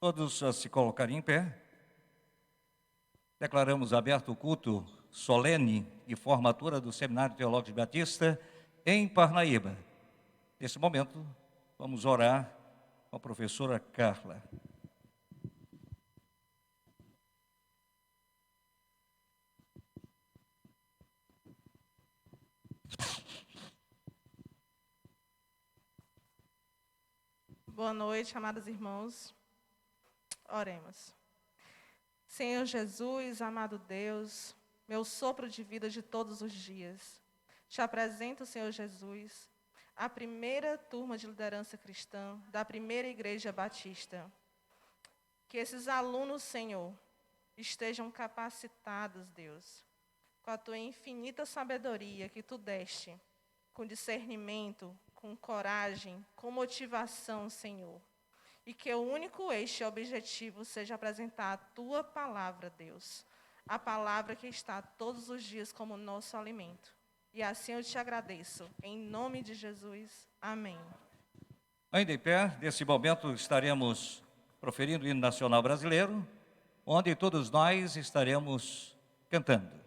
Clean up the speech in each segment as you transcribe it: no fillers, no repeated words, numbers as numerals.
Todos a se colocarem em pé. Declaramos aberto o culto solene de formatura do Seminário Teológico Batista em Parnaíba. Nesse momento, vamos orar com a professora Carla. Boa noite, amados irmãos. Oremos. Senhor Jesus, amado Deus, meu sopro de vida de todos os dias, te apresento, Senhor Jesus, a primeira turma de liderança cristã da primeira igreja batista. Que esses alunos, Senhor, estejam capacitados, Deus, com a tua infinita sabedoria que tu deste, com discernimento, com coragem, com motivação, Senhor. E que o único eixo e objetivo seja apresentar a tua palavra, Deus. A palavra que está todos os dias como nosso alimento. E assim eu te agradeço. Em nome de Jesus. Amém. Ainda em pé, nesse momento estaremos proferindo o hino nacional brasileiro, onde todos nós estaremos cantando.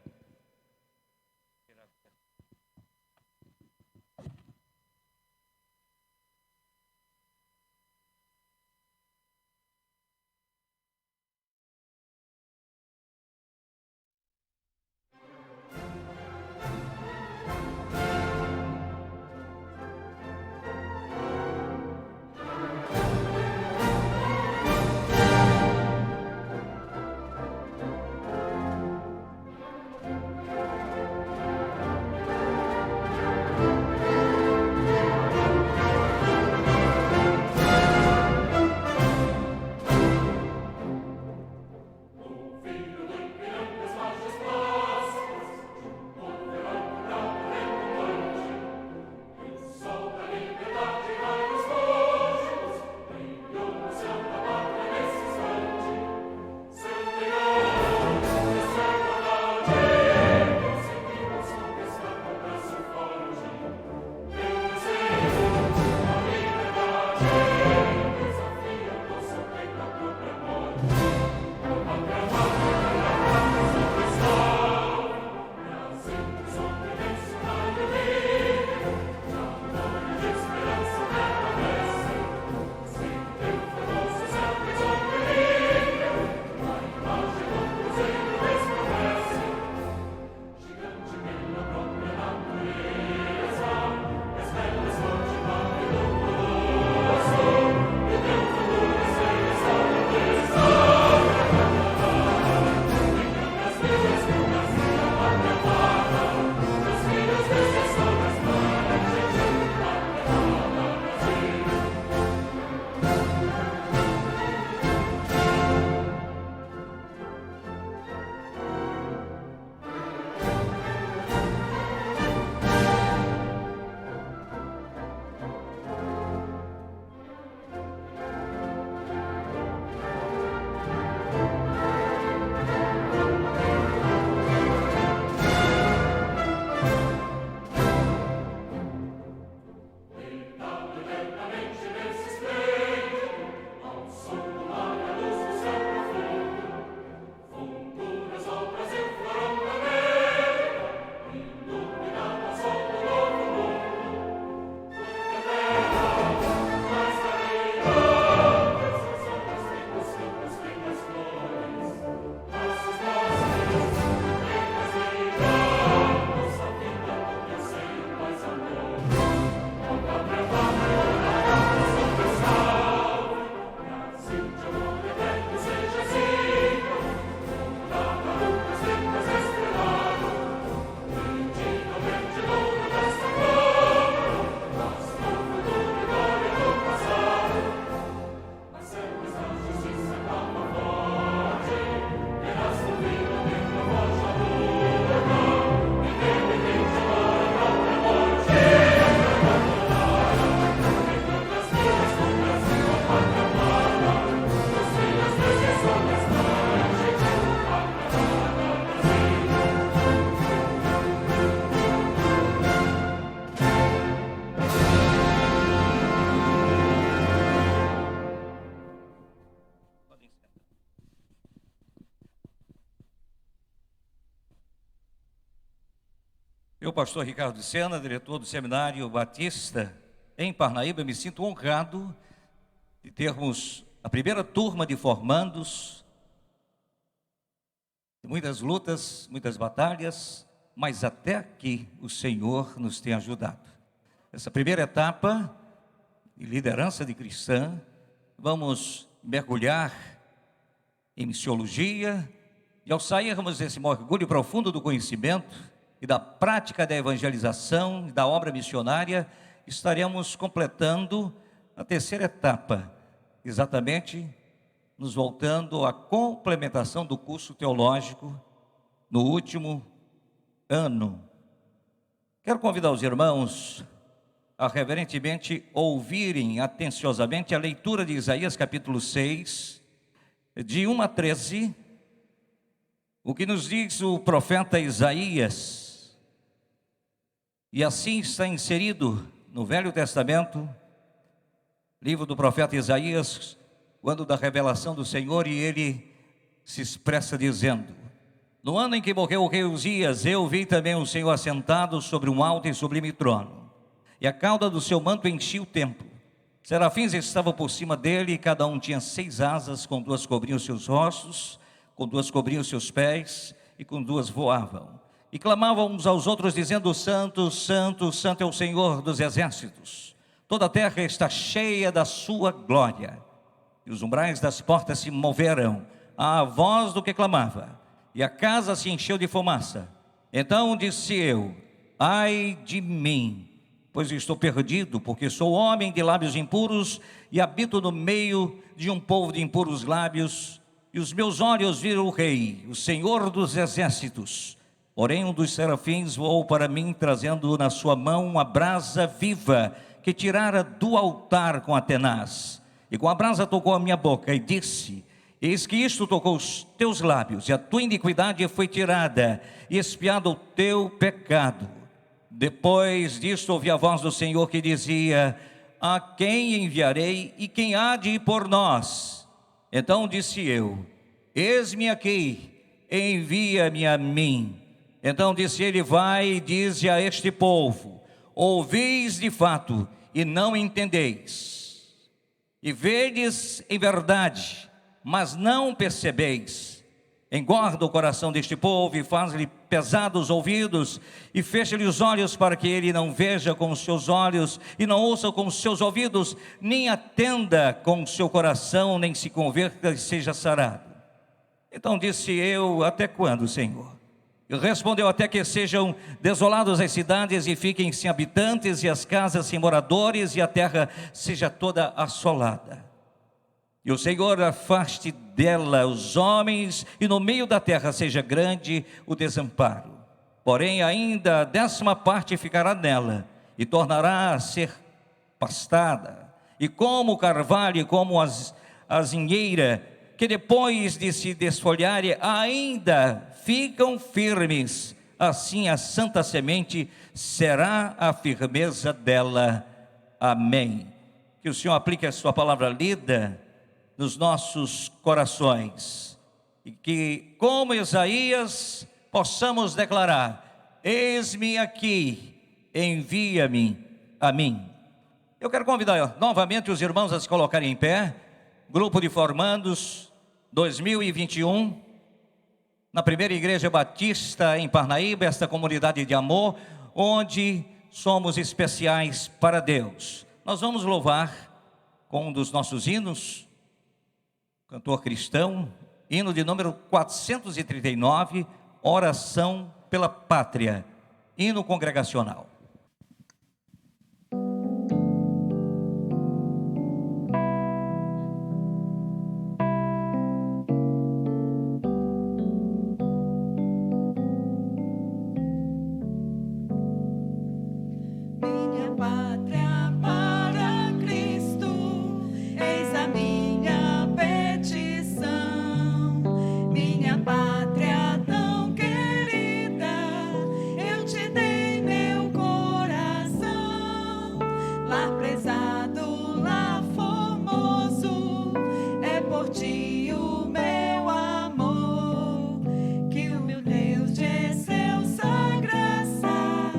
Eu, pastor Ricardo Sena, diretor do Seminário Batista em Parnaíba, me sinto honrado de termos a primeira turma de formandos, muitas lutas, muitas batalhas, mas até aqui o Senhor nos tem ajudado. Essa primeira etapa de liderança de cristã, vamos mergulhar em missiologia, e ao sairmos desse mergulho profundo do conhecimento e da prática da evangelização e da obra missionária, estaremos completando a terceira etapa, exatamente nos voltando à complementação do curso teológico no último ano. Quero convidar os irmãos a reverentemente ouvirem atenciosamente a leitura de Isaías capítulo 6, de 1 a 13, o que nos diz o profeta Isaías. E assim está inserido no Velho Testamento, livro do profeta Isaías, quando da revelação do Senhor, e ele se expressa dizendo: no ano em que morreu o rei Uzias, eu vi também o Senhor assentado sobre um alto e sublime trono, e a cauda do seu manto enchia o templo. Serafins estavam por cima dele, e cada um tinha 6 asas, com 2 cobriam seus rostos, com 2 cobriam seus pés, e com 2 voavam. E clamavam uns aos outros, dizendo: Santo, Santo, Santo é o Senhor dos exércitos. Toda a terra está cheia da sua glória. E os umbrais das portas se moveram à voz do que clamava, e a casa se encheu de fumaça. Então disse eu: ai de mim, pois estou perdido, porque sou homem de lábios impuros, e habito no meio de um povo de impuros lábios, e os meus olhos viram o Rei, o Senhor dos exércitos. Porém um dos serafins voou para mim, trazendo na sua mão uma brasa viva, que tirara do altar com a tenaz. E com a brasa tocou a minha boca, e disse: eis que isto tocou os teus lábios, e a tua iniquidade foi tirada, e expiado o teu pecado. Depois disto ouvi a voz do Senhor que dizia: a quem enviarei, e quem há de ir por nós? Então disse eu: eis-me aqui, envia-me a mim. Então disse ele: vai e dize a este povo: ouvis de fato e não entendeis, e vedes em verdade, mas não percebeis. Engorda o coração deste povo e faz-lhe pesados os ouvidos, e fecha-lhe os olhos, para que ele não veja com os seus olhos, e não ouça com os seus ouvidos, nem atenda com o seu coração, nem se converta e seja sarado. Então disse eu: até quando, Senhor? E respondeu: até que sejam desoladas as cidades e fiquem sem habitantes, e as casas sem moradores, e a terra seja toda assolada. E o Senhor afaste dela os homens, e no meio da terra seja grande o desamparo. Porém ainda a 10ª parte ficará nela, e tornará a ser pastada, e como o carvalho, e como a azinheira, que depois de se desfolharem ainda ficam firmes, assim a santa semente será a firmeza dela. Amém. Que o Senhor aplique a sua palavra lida nos nossos corações, e que, como Isaías, possamos declarar: eis-me aqui, envia-me a mim. Eu quero convidar novamente os irmãos a se colocarem em pé. Grupo de formandos 2021, na primeira igreja batista em Parnaíba, esta comunidade de amor, onde somos especiais para Deus. Nós vamos louvar com um dos nossos hinos, cantor cristão, hino de número 439, oração pela pátria, hino congregacional. Deus de seu sua graça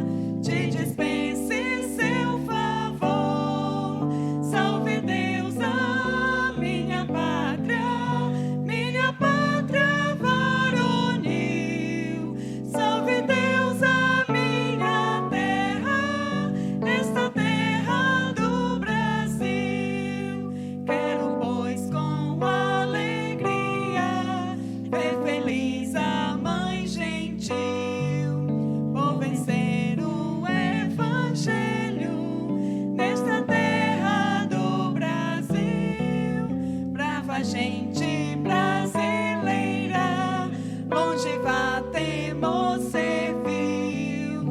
gente brasileira, longe vá temo servil,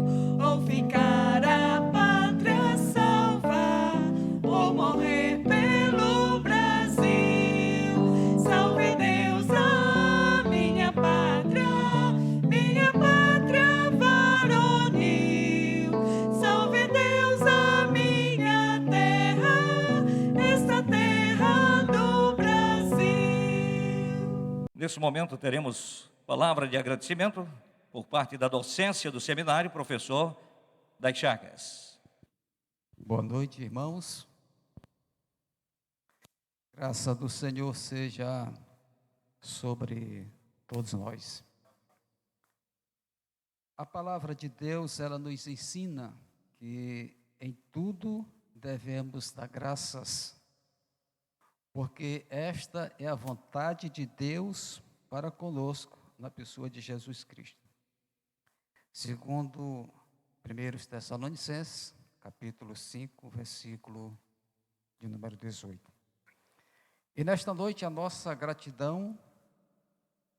ou ficar a pátria salvar, ou morrer pelo Brasil. Salve Deus a minha pátria varonil. Salve Deus a minha terra, esta terra do Brasil. Nesse momento teremos palavra de agradecimento por parte da docência do seminário, professor Das Chagas. Boa noite, irmãos. Graça do Senhor seja sobre todos nós. A palavra de Deus, ela nos ensina que em tudo devemos dar graças, porque esta é a vontade de Deus para conosco, na pessoa de Jesus Cristo. Segundo 1 Tessalonicenses, capítulo 5, versículo de número 18. E nesta noite a nossa gratidão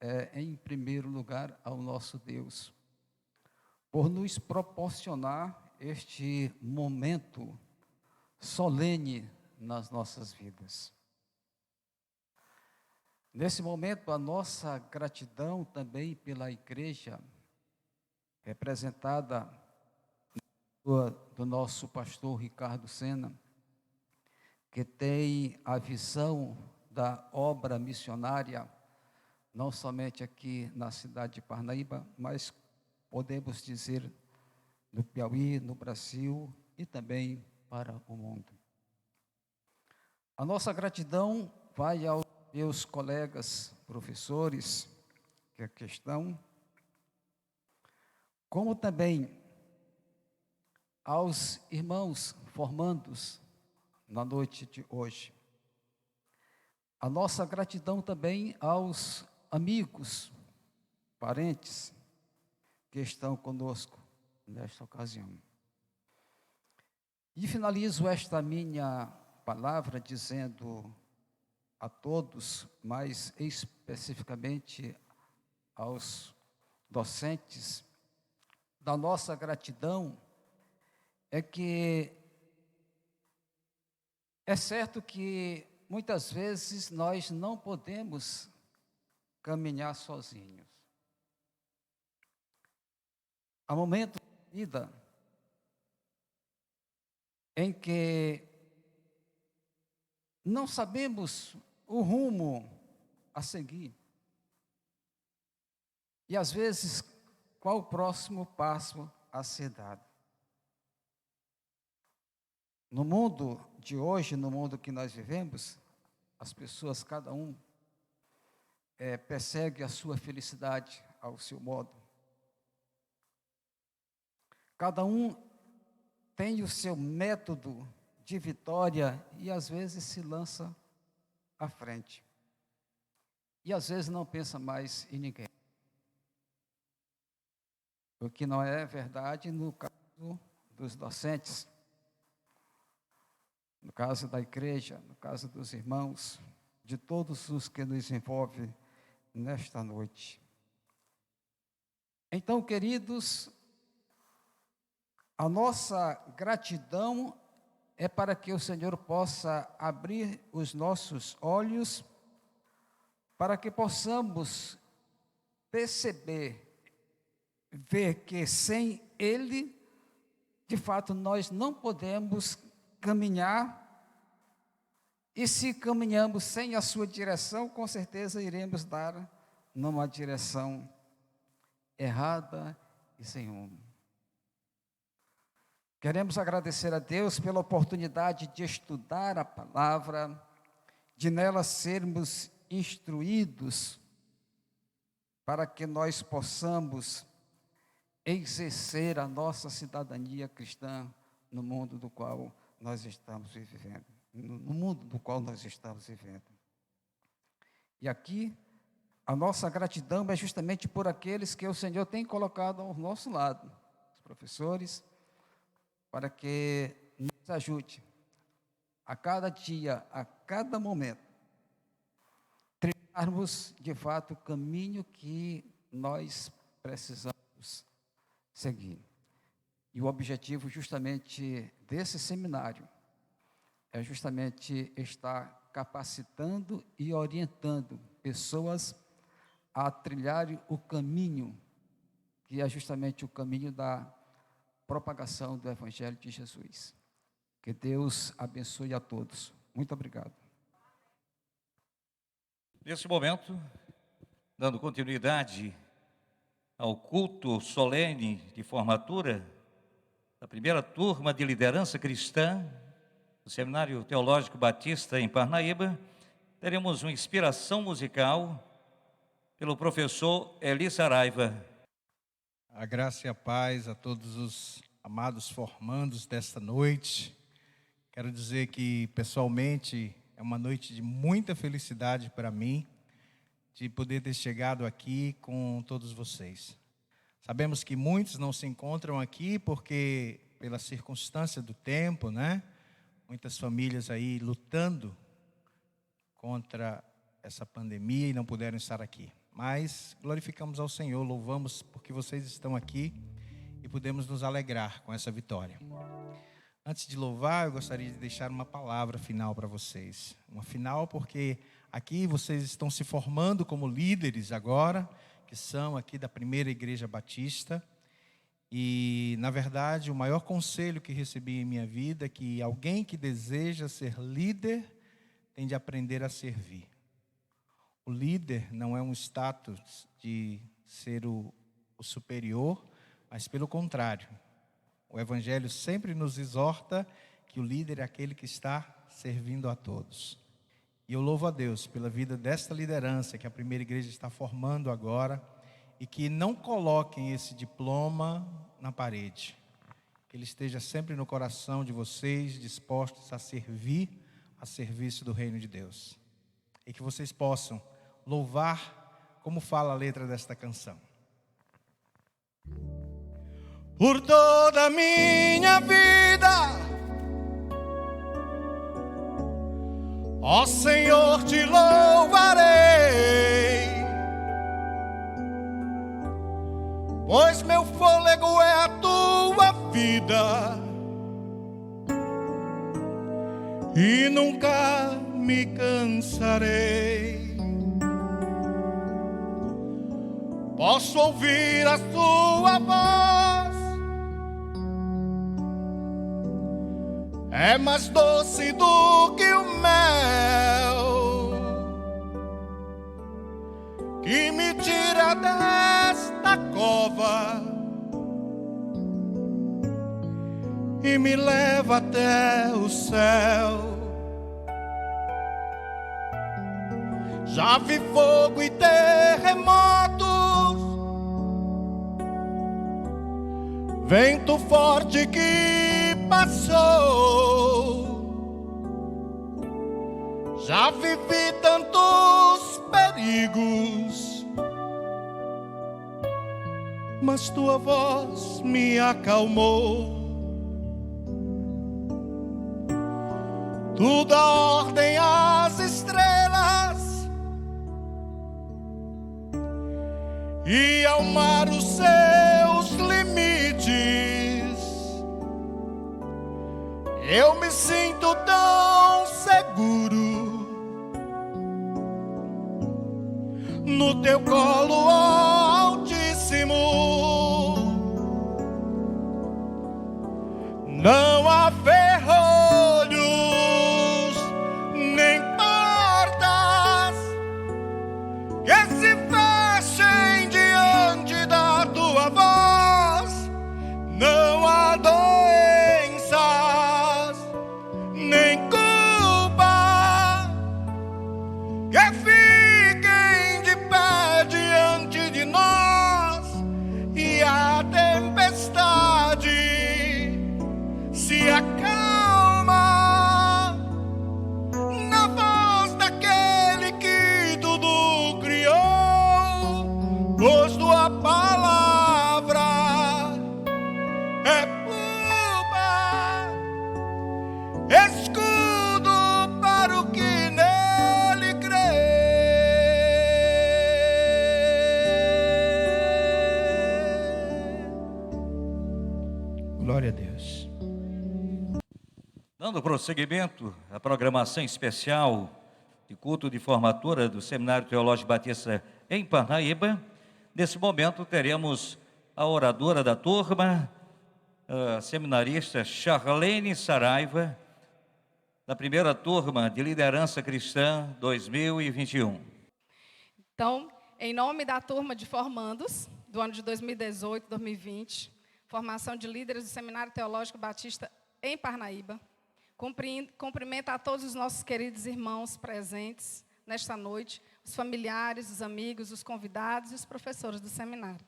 é, em primeiro lugar, ao nosso Deus, por nos proporcionar este momento solene nas nossas vidas. Nesse momento, a nossa gratidão também pela igreja, representada do nosso pastor Ricardo Sena, que tem a visão da obra missionária, não somente aqui na cidade de Parnaíba, mas podemos dizer no Piauí, no Brasil e também para o mundo. A nossa gratidão vai aos meus colegas professores que aqui estão, como também aos irmãos formandos na noite de hoje. A nossa gratidão também aos amigos, parentes que estão conosco nesta ocasião. E finalizo esta minha palavra dizendo a todos, mais especificamente aos docentes, da nossa gratidão, é que é certo que muitas vezes nós não podemos caminhar sozinhos. Há momentos da vida em que não sabemos o rumo a seguir. E às vezes, qual o próximo passo a ser dado? No mundo de hoje, no mundo que nós vivemos, as pessoas, cada um, persegue a sua felicidade ao seu modo. Cada um tem o seu método de vitória e às vezes se lança à frente. E às vezes não pensa mais em ninguém. O que não é verdade no caso dos docentes, no caso da igreja, no caso dos irmãos, de todos os que nos envolvem nesta noite. Então, queridos, a nossa gratidão é para que o Senhor possa abrir os nossos olhos, para que possamos perceber, ver que sem Ele, de fato, nós não podemos caminhar, e se caminhamos sem a sua direção, com certeza iremos dar numa direção errada e sem rumo. Queremos agradecer a Deus pela oportunidade de estudar a palavra, de nela sermos instruídos, para que nós possamos exercer a nossa cidadania cristã no mundo do qual nós estamos vivendo. No mundo do qual nós estamos vivendo. E aqui, a nossa gratidão é justamente por aqueles que o Senhor tem colocado ao nosso lado, os professores, para que nos ajude a cada dia, a cada momento, trilharmos de fato o caminho que nós precisamos seguir. E o objetivo justamente desse seminário é justamente estar capacitando e orientando pessoas a trilharem o caminho, que é justamente o caminho da propagação do Evangelho de Jesus. Que Deus abençoe a todos. Muito obrigado. Nesse momento, dando continuidade ao culto solene de formatura da primeira turma de liderança cristã do Seminário Teológico Batista em Parnaíba, teremos uma inspiração musical pelo professor Eli Saraiva. A graça e a paz a todos os amados formandos desta noite. Quero dizer que, pessoalmente, é uma noite de muita felicidade para mim, de poder ter chegado aqui com todos vocês. Sabemos que muitos não se encontram aqui porque, pela circunstância do tempo, né? Muitas famílias aí lutando contra essa pandemia e não puderam estar aqui. Mas glorificamos ao Senhor, louvamos porque vocês estão aqui e podemos nos alegrar com essa vitória. Antes de louvar, eu gostaria de deixar uma palavra final para vocês. Uma final porque aqui vocês estão se formando como líderes agora, que são aqui da primeira igreja batista. E, na verdade, o maior conselho que recebi em minha vida é que alguém que deseja ser líder tem de aprender a servir. O líder não é um status de ser o superior, mas pelo contrário. O Evangelho sempre nos exorta que o líder é aquele que está servindo a todos. E eu louvo a Deus pela vida desta liderança que a primeira igreja está formando agora e que não coloquem esse diploma na parede. Que ele esteja sempre no coração de vocês, dispostos a servir a serviço do reino de Deus. E que vocês possam louvar como fala a letra desta canção. Por toda a minha vida, ó Senhor, te louvarei, pois meu fôlego é a tua vida e nunca me cansarei. Posso ouvir a sua voz, é mais doce do que o mel, que me tira desta cova e me leva até o céu. Já vi fogo e terremotos, vento forte que passou. Já vivi tantos perigos, mas tua voz me acalmou. Tu dá ordem às estrelas e ao mar os seus limites. Eu me sinto tão seguro no teu colo, ó Altíssimo. Não há ferrolhos nem portas que se fechem diante da tua voz. Não há doenças nem culpa que fiquem de pé diante Glória a Deus. Dando prosseguimento à programação especial de culto de formatura do Seminário Teológico Batista em Parnaíba, nesse momento teremos a oradora da turma, a seminarista Charlene Saraiva, da primeira turma de Liderança Cristã 2021. Então, em nome da turma de formandos do ano de 2018, 2020, formação de líderes do Seminário Teológico Batista em Parnaíba, cumprimento a todos os nossos queridos irmãos presentes nesta noite, os familiares, os amigos, os convidados e os professores do seminário.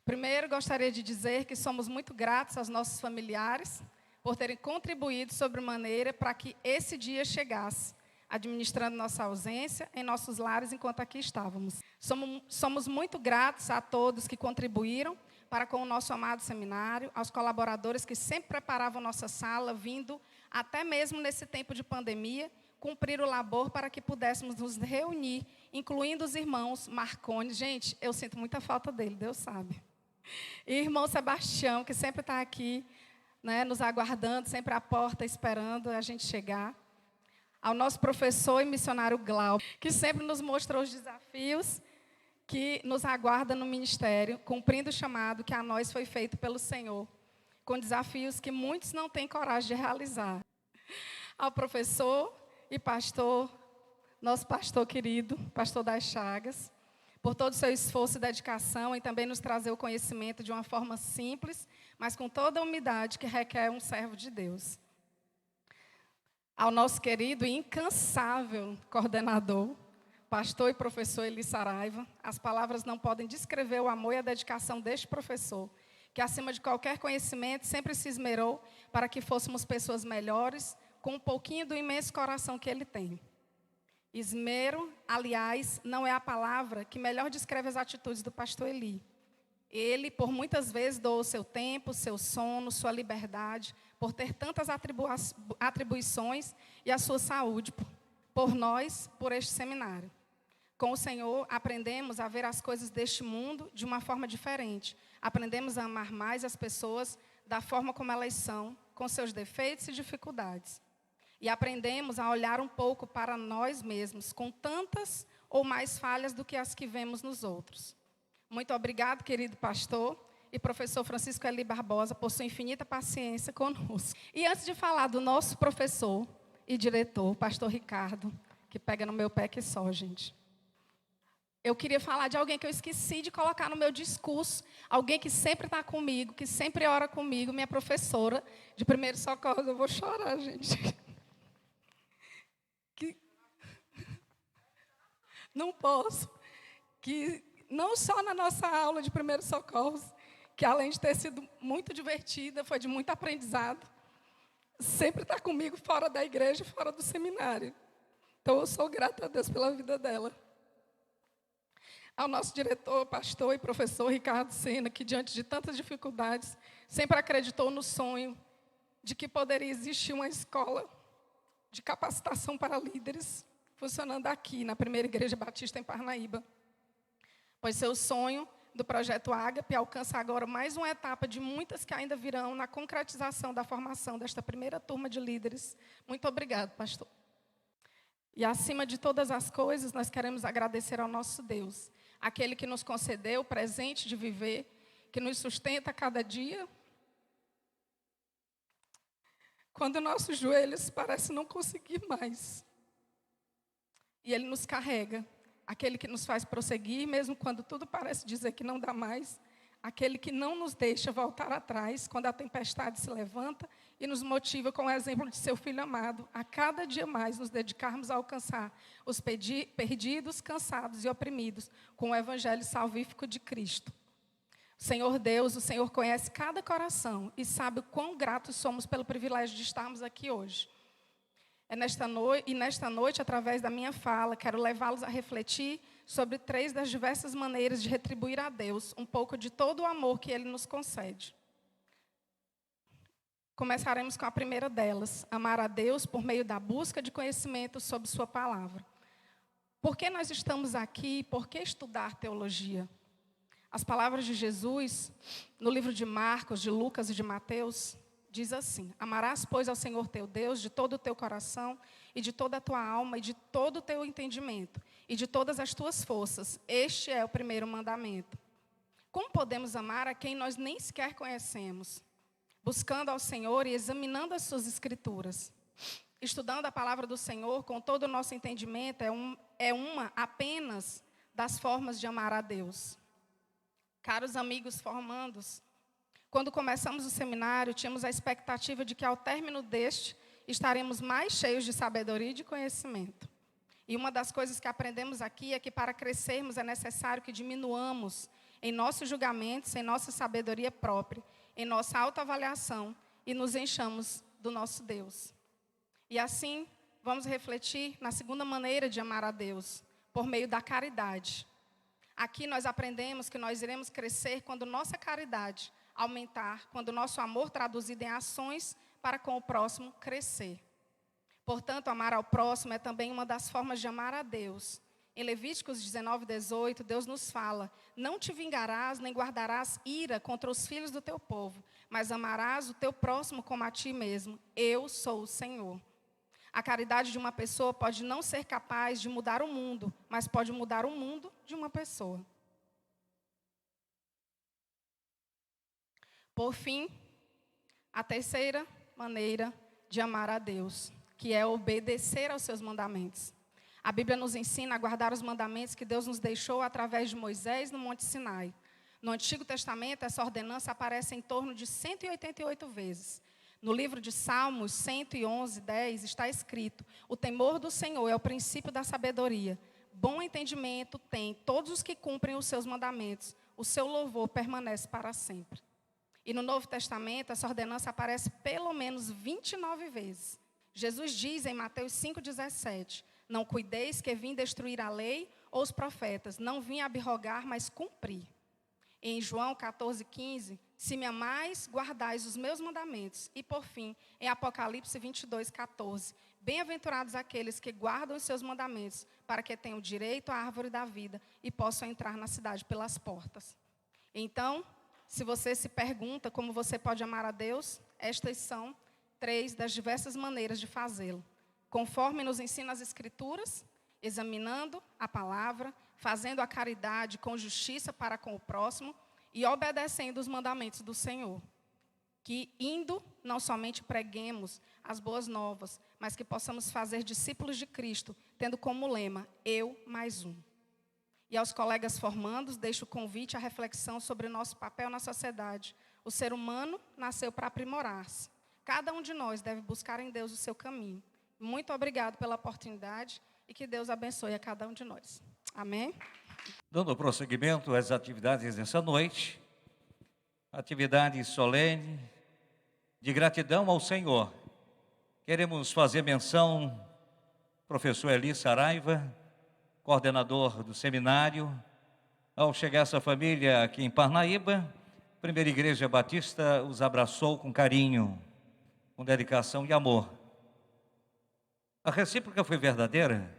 Primeiro, gostaria de dizer que somos muito gratos aos nossos familiares por terem contribuído sobremaneira para que esse dia chegasse, administrando nossa ausência em nossos lares enquanto aqui estávamos. Somos muito gratos a todos que contribuíram para com o nosso amado seminário, aos colaboradores que sempre preparavam nossa sala, vindo, até mesmo nesse tempo de pandemia, cumprir o labor para que pudéssemos nos reunir, incluindo os irmãos Marconi. Gente, eu sinto muita falta dele, Deus sabe. E irmão Sebastião, que sempre está aqui, né, nos aguardando, sempre à porta, esperando a gente chegar. Ao nosso professor e missionário Glauber, que sempre nos mostrou os desafios que nos aguarda no ministério, cumprindo o chamado que a nós foi feito pelo Senhor, com desafios que muitos não têm coragem de realizar. Ao professor e pastor, nosso pastor querido, pastor das Chagas, por todo o seu esforço e dedicação em também nos trazer o conhecimento de uma forma simples, mas com toda a humildade que requer um servo de Deus. Ao nosso querido e incansável coordenador, pastor e professor Eli Saraiva, as palavras não podem descrever o amor e a dedicação deste professor, que acima de qualquer conhecimento sempre se esmerou para que fôssemos pessoas melhores, com um pouquinho do imenso coração que ele tem. Esmero, aliás, não é a palavra que melhor descreve as atitudes do pastor Eli. Ele, por muitas vezes, doou seu tempo, seu sono, sua liberdade, por ter tantas atribuições e a sua saúde, por nós, por este seminário. Com o Senhor, aprendemos a ver as coisas deste mundo de uma forma diferente. Aprendemos a amar mais as pessoas da forma como elas são, com seus defeitos e dificuldades. E aprendemos a olhar um pouco para nós mesmos, com tantas ou mais falhas do que as que vemos nos outros. Muito obrigado, querido pastor e professor Francisco Eli Barbosa, por sua infinita paciência conosco. E antes de falar do nosso professor e diretor, pastor Ricardo, que pega no meu pé que só, gente. Eu queria falar de alguém que eu esqueci de colocar no meu discurso, alguém que sempre está comigo, que sempre ora comigo, minha professora de primeiros socorros. Eu vou chorar, gente. Não posso. Que não só na nossa aula de primeiros socorros, que além de ter sido muito divertida, foi de muito aprendizado, sempre está comigo fora da igreja, fora do seminário. Então, eu sou grata a Deus pela vida dela. Ao nosso diretor, pastor e professor Ricardo Sena, que diante de tantas dificuldades, sempre acreditou no sonho de que poderia existir uma escola de capacitação para líderes, funcionando aqui, na primeira igreja batista em Parnaíba. Pois seu sonho do projeto Ágape alcança agora mais uma etapa de muitas que ainda virão na concretização da formação desta primeira turma de líderes. Muito obrigado, pastor. E acima de todas as coisas, nós queremos agradecer ao nosso Deus, aquele que nos concedeu o presente de viver, que nos sustenta a cada dia, quando nossos joelhos parecem não conseguir mais. E Ele nos carrega, aquele que nos faz prosseguir, mesmo quando tudo parece dizer que não dá mais, aquele que não nos deixa voltar atrás, quando a tempestade se levanta e nos motiva com o exemplo de seu Filho amado, a cada dia mais nos dedicarmos a alcançar os perdidos, cansados e oprimidos, com o Evangelho salvífico de Cristo. Senhor Deus, o Senhor conhece cada coração e sabe o quão gratos somos pelo privilégio de estarmos aqui hoje. Nesta noite, através da minha fala, quero levá-los a refletir sobre 3 das diversas maneiras de retribuir a Deus um pouco de todo o amor que Ele nos concede. Começaremos com a primeira delas, amar a Deus por meio da busca de conhecimento sobre Sua palavra. Por que nós estamos aqui? Por que estudar teologia? As palavras de Jesus, no livro de Marcos, de Lucas e de Mateus, diz assim: amarás, pois, ao Senhor teu Deus de todo o teu coração e de toda a tua alma e de todo o teu entendimento e de todas as tuas forças. Este é o primeiro mandamento. Como podemos amar a quem nós nem sequer conhecemos? Buscando ao Senhor e examinando as suas escrituras. Estudando a palavra do Senhor com todo o nosso entendimento é uma apenas das formas de amar a Deus. Caros amigos formandos, quando começamos o seminário, tínhamos a expectativa de que ao término deste, estaremos mais cheios de sabedoria e de conhecimento. E uma das coisas que aprendemos aqui é que para crescermos é necessário que diminuamos em nossos julgamentos, em nossa sabedoria própria, em nossa autoavaliação e nos enchamos do nosso Deus. E assim, vamos refletir na segunda maneira de amar a Deus, por meio da caridade. Aqui nós aprendemos que nós iremos crescer quando nossa caridade aumentar, quando nosso amor traduzido em ações para com o próximo crescer. Portanto, amar ao próximo é também uma das formas de amar a Deus. Em Levíticos 19:18, Deus nos fala: não te vingarás nem guardarás ira contra os filhos do teu povo, mas amarás o teu próximo como a ti mesmo. Eu sou o Senhor. A caridade de uma pessoa pode não ser capaz de mudar o mundo, mas pode mudar o mundo de uma pessoa. Por fim, a terceira maneira de amar a Deus, que é obedecer aos seus mandamentos. A Bíblia nos ensina a guardar os mandamentos que Deus nos deixou através de Moisés no Monte Sinai. No Antigo Testamento, essa ordenança aparece em torno de 188 vezes. No livro de Salmos 111:10 está escrito: o temor do Senhor é o princípio da sabedoria. Bom entendimento tem todos os que cumprem os seus mandamentos. O seu louvor permanece para sempre. E no Novo Testamento, essa ordenança aparece pelo menos 29 vezes. Jesus diz em Mateus 5:17: não cuideis que vim destruir a lei ou os profetas. Não vim abrogar, mas cumprir. Em João 14:15, se me amais, guardais os meus mandamentos. E por fim, em Apocalipse 22:14, bem-aventurados aqueles que guardam os seus mandamentos, para que tenham direito à árvore da vida e possam entrar na cidade pelas portas. Então, se você se pergunta como você pode amar a Deus, estas são 3 das diversas maneiras de fazê-lo. Conforme nos ensina as Escrituras, examinando a palavra, fazendo a caridade com justiça para com o próximo e obedecendo os mandamentos do Senhor. Que indo, não somente preguemos as boas novas, mas que possamos fazer discípulos de Cristo, tendo como lema, eu mais um. E aos colegas formandos, deixo o convite à reflexão sobre o nosso papel na sociedade. O ser humano nasceu para aprimorar-se. Cada um de nós deve buscar em Deus o seu caminho. Muito obrigado pela oportunidade e que Deus abençoe a cada um de nós. Amém? Dando prosseguimento às atividades dessa noite, atividade solene de gratidão ao Senhor. Queremos fazer menção, professor Eli Saraiva, coordenador do seminário. Ao chegar essa família aqui em Parnaíba, a Primeira Igreja Batista os abraçou com carinho, com dedicação e amor. A recíproca foi verdadeira.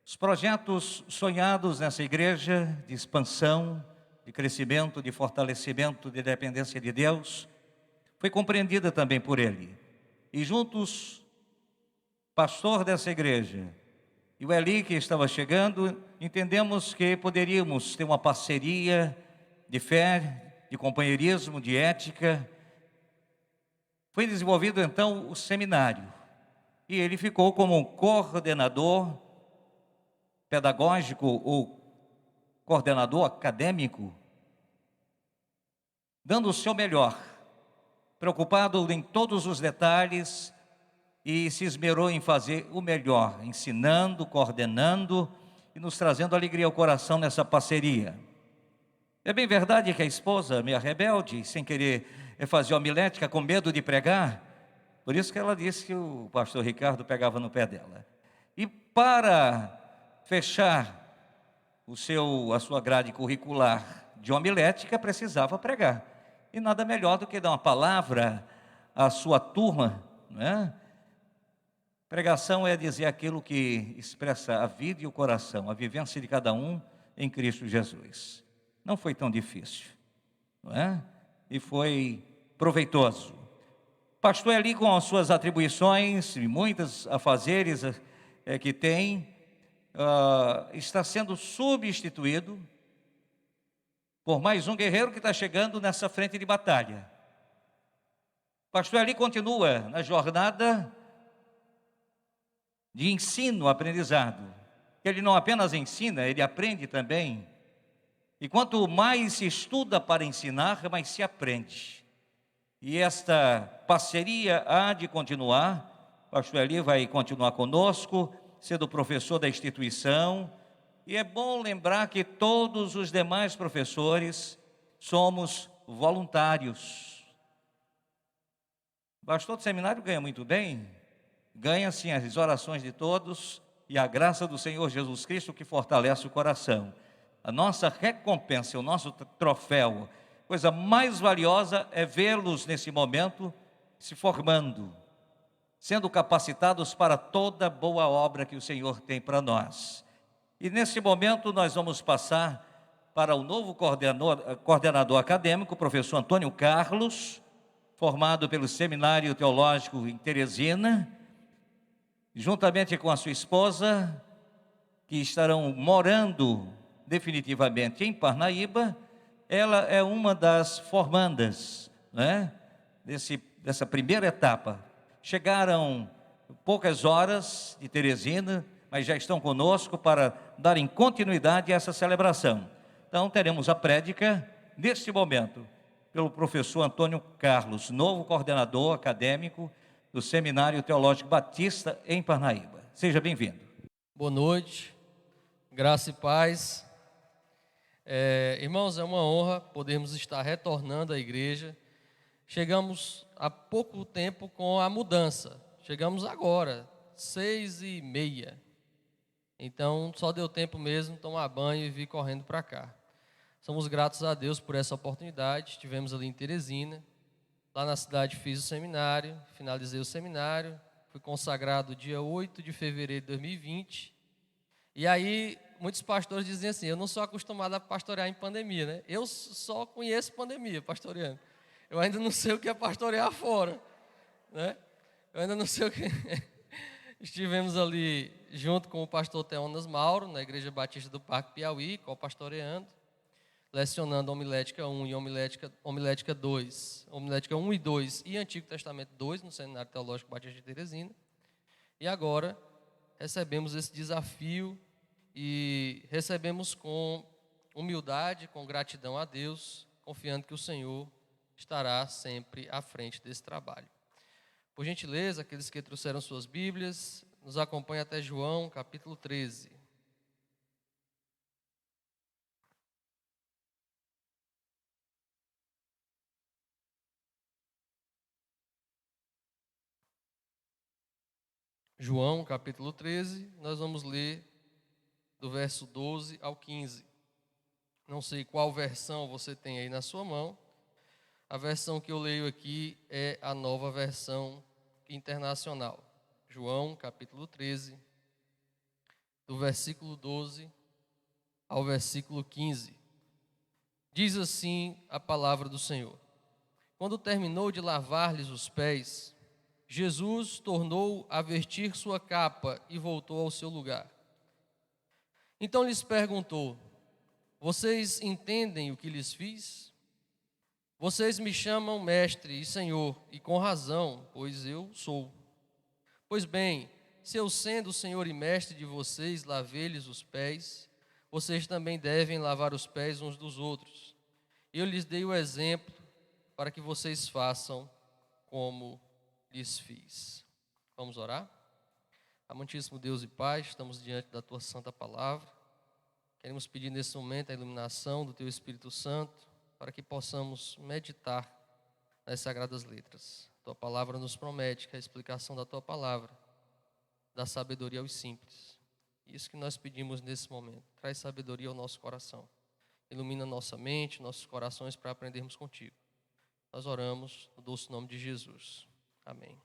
Os projetos sonhados nessa igreja de expansão, de crescimento, de fortalecimento, de dependência de Deus, foi compreendida também por ele. E juntos, pastor dessa igreja e o Eli que estava chegando, entendemos que poderíamos ter uma parceria de fé, de companheirismo, de ética. Foi desenvolvido então o seminário e ele ficou como um coordenador pedagógico ou coordenador acadêmico, dando o seu melhor, preocupado em todos os detalhes e se esmerou em fazer o melhor, ensinando, coordenando e nos trazendo alegria ao coração nessa parceria. É bem verdade que a esposa, meio rebelde, sem querer fazer homilética, com medo de pregar, por isso que ela disse que o pastor Ricardo pegava no pé dela. E para fechar a sua grade curricular de homilética, precisava pregar. E nada melhor do que dar uma palavra à sua turma, não é? Pregação é dizer aquilo que expressa a vida e o coração, a vivência de cada um em Cristo Jesus. não foi tão difícil, não é? E foi proveitoso. Pastor Eli, com as suas atribuições e muitas afazeres que tem, está sendo substituído por mais um guerreiro que está chegando nessa frente de batalha. Pastor Eli continua na jornada de ensino, aprendizado. Ele não apenas ensina, ele aprende também. E quanto mais se estuda para ensinar, mais se aprende. E esta parceria há de continuar. Pastor Eli vai continuar conosco, sendo professor da instituição. E é bom lembrar que todos os demais professores somos voluntários. O pastor do seminário ganha muito bem, ganha sim as orações de todos e a graça do Senhor Jesus Cristo que fortalece o coração. A nossa recompensa, o nosso troféu, coisa mais valiosa é vê-los nesse momento se formando, sendo capacitados para toda boa obra que o Senhor tem para nós. E nesse momento nós vamos passar para o novo coordenador acadêmico, o professor Antônio Carlos, formado pelo Seminário Teológico em Teresina, juntamente com a sua esposa, que estarão morando definitivamente em Parnaíba. Ela é uma das formandas, né, dessa primeira etapa. Chegaram poucas horas de Teresina, mas já estão conosco para darem continuidade a essa celebração. Então, teremos a prédica, neste momento, pelo professor Antônio Carlos, novo coordenador acadêmico do Seminário Teológico Batista em Parnaíba. Seja bem-vindo. Boa noite, graça e paz. Irmãos, é uma honra podermos estar retornando à igreja. Chegamos há pouco tempo com a mudança, chegamos agora, 6h30. Então, só deu tempo mesmo de tomar banho e vir correndo para cá. Somos gratos a Deus por essa oportunidade. Estivemos ali em Teresina. Lá na cidade fiz o seminário, finalizei o seminário. Fui consagrado dia 8 de fevereiro de 2020. E aí, muitos pastores dizem assim, eu não sou acostumado a pastorear em pandemia, né? Eu só conheço pandemia, pastoreando. Eu ainda não sei o que é pastorear fora, né? Eu ainda não sei o que... Estivemos ali junto com o pastor Teonas Mauro, na Igreja Batista do Parque Piauí, co-pastoreando, lecionando homilética 1 e homilética 2, homilética 1 e 2 e Antigo Testamento 2, no Seminário Teológico Batista de Teresina. E agora recebemos esse desafio e recebemos com humildade, com gratidão a Deus, confiando que o Senhor estará sempre à frente desse trabalho. Por gentileza, aqueles que trouxeram suas Bíblias, nos acompanhem até João, capítulo 13. João, capítulo 13, nós vamos ler do verso 12 ao 15. Não sei qual versão você tem aí na sua mão. A versão que eu leio aqui é a Nova Versão Internacional. João, capítulo 13, do versículo 12 ao versículo 15. Diz assim a palavra do Senhor. Quando terminou de lavar-lhes os pés, Jesus tornou a vestir sua capa e voltou ao seu lugar. Então lhes perguntou, vocês entendem o que lhes fiz? Vocês me chamam mestre e senhor, e com razão, pois eu sou. Pois bem, se eu sendo senhor e mestre de vocês, lavei-lhes os pés, vocês também devem lavar os pés uns dos outros. Eu lhes dei o exemplo para que vocês façam como lhes fiz. Vamos orar? Amantíssimo Deus e Pai, estamos diante da Tua Santa Palavra. Queremos pedir nesse momento a iluminação do Teu Espírito Santo, para que possamos meditar nas Sagradas Letras. Tua palavra nos promete que a explicação da Tua palavra dá sabedoria aos simples. Isso que nós pedimos nesse momento. Traz sabedoria ao nosso coração. Ilumina nossa mente, nossos corações para aprendermos contigo. Nós oramos no doce nome de Jesus. Amém.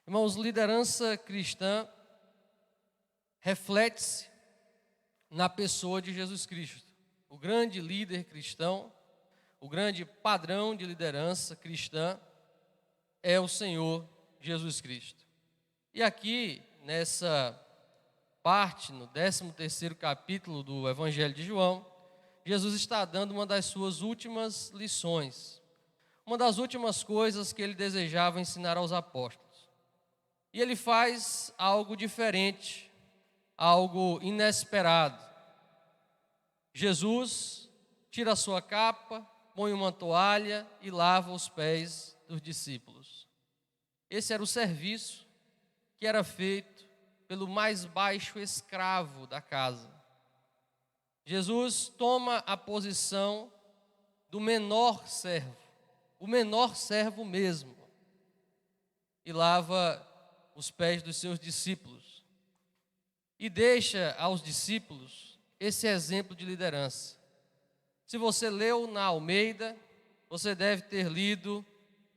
Irmãos, liderança cristã reflete-se na pessoa de Jesus Cristo. o grande líder cristão, o grande padrão de liderança cristã é o Senhor Jesus Cristo. E aqui, nessa parte, no 13º capítulo do Evangelho de João, Jesus está dando uma das suas últimas lições, uma das últimas coisas que ele desejava ensinar aos apóstolos. E ele faz algo diferente, algo inesperado. Jesus tira a sua capa, põe uma toalha e lava os pés dos discípulos. Esse era o serviço que era feito pelo mais baixo escravo da casa. Jesus toma a posição do menor servo, o menor servo mesmo, e lava os pés dos seus discípulos. E deixa aos discípulos esse exemplo de liderança. Se você leu na Almeida, você deve ter lido,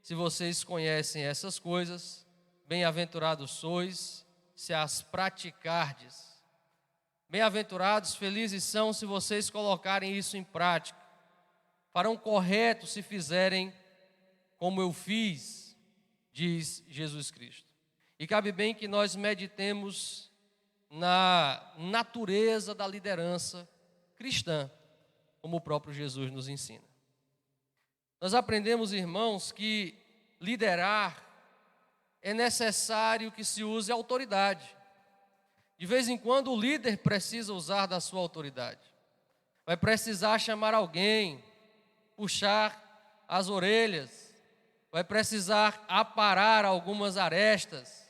se vocês conhecem essas coisas, bem-aventurados sois, se as praticardes. Bem-aventurados, felizes são se vocês colocarem isso em prática. Farão correto se fizerem como eu fiz, diz Jesus Cristo. E cabe bem que nós meditemos na natureza da liderança cristã, como o próprio Jesus nos ensina. Nós aprendemos, irmãos, que liderar é necessário que se use autoridade. De vez em quando o líder precisa usar da sua autoridade. Vai precisar chamar alguém, puxar as orelhas, vai precisar aparar algumas arestas,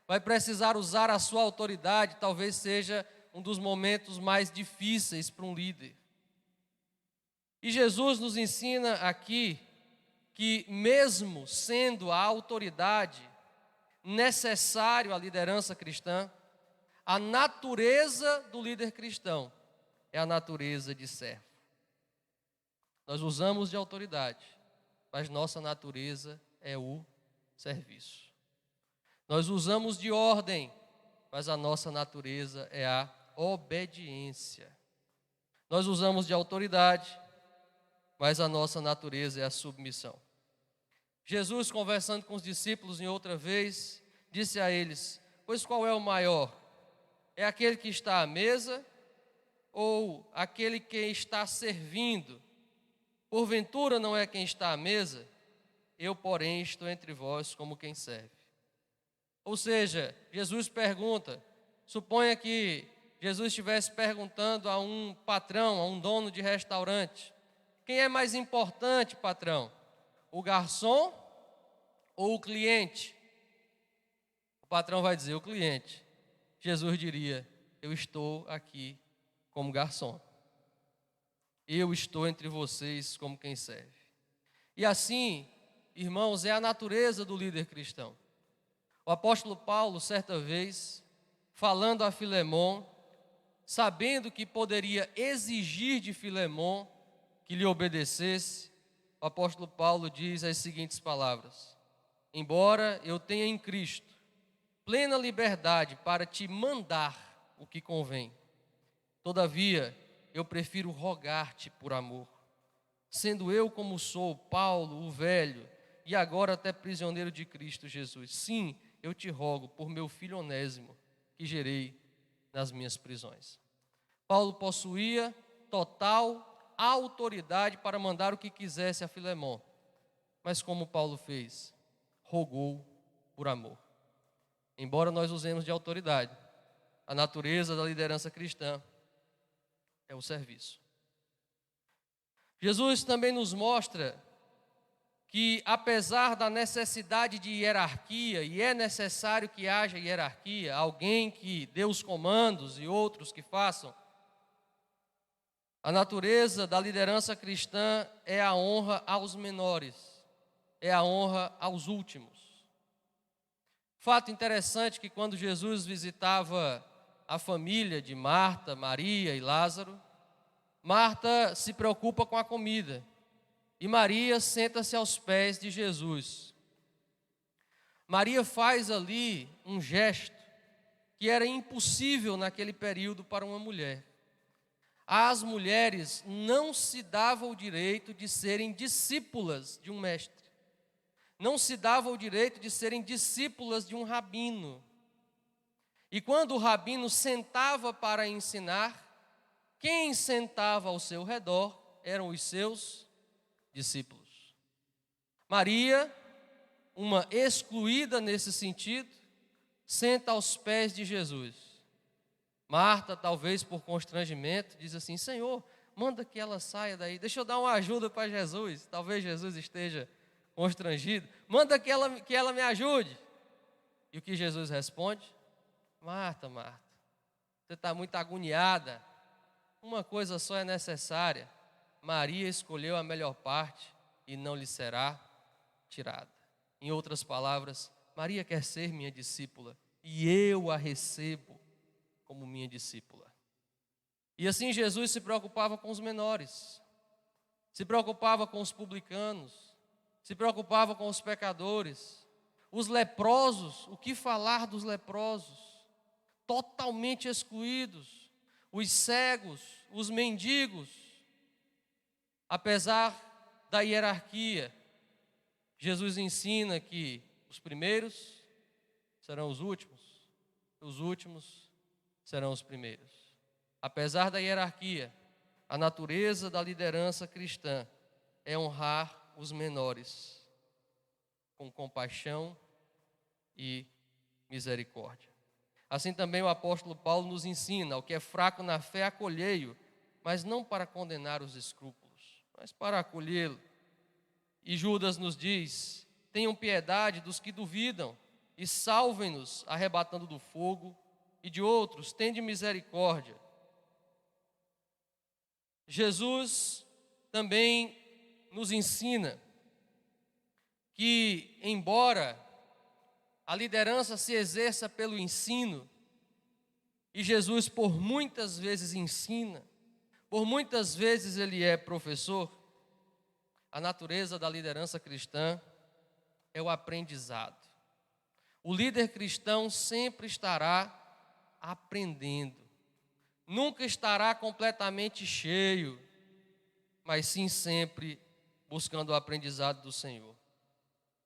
vai precisar usar a sua autoridade, talvez seja um dos momentos mais difíceis para um líder. E Jesus nos ensina aqui que mesmo sendo a autoridade necessário à liderança cristã, a natureza do líder cristão é a natureza de servo. Nós usamos de autoridade, mas nossa natureza é o serviço. Nós usamos de ordem, mas a nossa natureza é a obediência. Nós usamos de autoridade, mas a nossa natureza é a submissão. Jesus, conversando com os discípulos em outra vez, disse a eles: pois qual é o maior? É aquele que está à mesa ou aquele que está servindo? Porventura não é quem está à mesa? Eu, porém, estou entre vós como quem serve. Ou seja, Jesus pergunta, suponha que Jesus estivesse perguntando a um patrão, a um dono de restaurante: quem é mais importante, patrão? O garçom ou o cliente? O patrão vai dizer: o cliente. Jesus diria: eu estou aqui como garçom. Eu estou entre vocês como quem serve. E assim, irmãos, é a natureza do líder cristão. O apóstolo Paulo, certa vez, falando a Filemon, sabendo que poderia exigir de Filemon que lhe obedecesse, o apóstolo Paulo diz as seguintes palavras: embora eu tenha em Cristo plena liberdade para te mandar o que convém, todavia eu prefiro rogar-te por amor, sendo eu como sou, Paulo, o velho, e agora até prisioneiro de Cristo Jesus. Sim, eu te rogo por meu filho Onésimo, que gerei nas minhas prisões. Paulo possuía total autoridade para mandar o que quisesse a Filemon, mas como Paulo fez? Rogou por amor. Embora nós usemos de autoridade, a natureza da liderança cristã é o serviço. Jesus também nos mostra que, apesar da necessidade de hierarquia, e é necessário que haja hierarquia, alguém que dê os comandos e outros que façam, a natureza da liderança cristã é a honra aos menores, é a honra aos últimos. Fato interessante que quando Jesus visitava a família de Marta, Maria e Lázaro, Marta se preocupa com a comida e Maria senta-se aos pés de Jesus. Maria faz ali um gesto que era impossível naquele período para uma mulher. às mulheres não se dava o direito de serem discípulas de um mestre. Não se dava o direito de serem discípulas de um rabino. E quando o rabino sentava para ensinar, quem sentava ao seu redor eram os seus discípulos. Maria, uma excluída nesse sentido, senta aos pés de Jesus. Marta, talvez por constrangimento, diz assim: Senhor, manda que ela saia daí, deixa eu dar uma ajuda para Jesus. Talvez Jesus esteja constrangido. Manda que ela me ajude. E o que Jesus responde? Marta, Marta, você está muito agoniada. Uma coisa só é necessária. Maria escolheu a melhor parte e não lhe será tirada. Em outras palavras, Maria quer ser minha discípula e eu a recebo como minha discípula. E assim Jesus se preocupava com os menores, se preocupava com os publicanos, se preocupava com os pecadores, os leprosos. O que falar dos leprosos? Totalmente excluídos, os cegos, os mendigos. Apesar da hierarquia, Jesus ensina que os primeiros serão os últimos serão os primeiros. Apesar da hierarquia, a natureza da liderança cristã é honrar os menores com compaixão e misericórdia. Assim também o apóstolo Paulo nos ensina: o que é fraco na fé, acolhei-o, mas não para condenar os escrúpulos, mas para acolhê-lo. E Judas nos diz: tenham piedade dos que duvidam e salvem-nos arrebatando do fogo, e de outros tende misericórdia. Jesus também nos ensina que, embora a liderança se exerça pelo ensino, e Jesus por muitas vezes ensina, por muitas vezes ele é professor, a natureza da liderança cristã é o aprendizado. O líder cristão sempre estará aprendendo, nunca estará completamente cheio, mas sim sempre buscando o aprendizado do Senhor.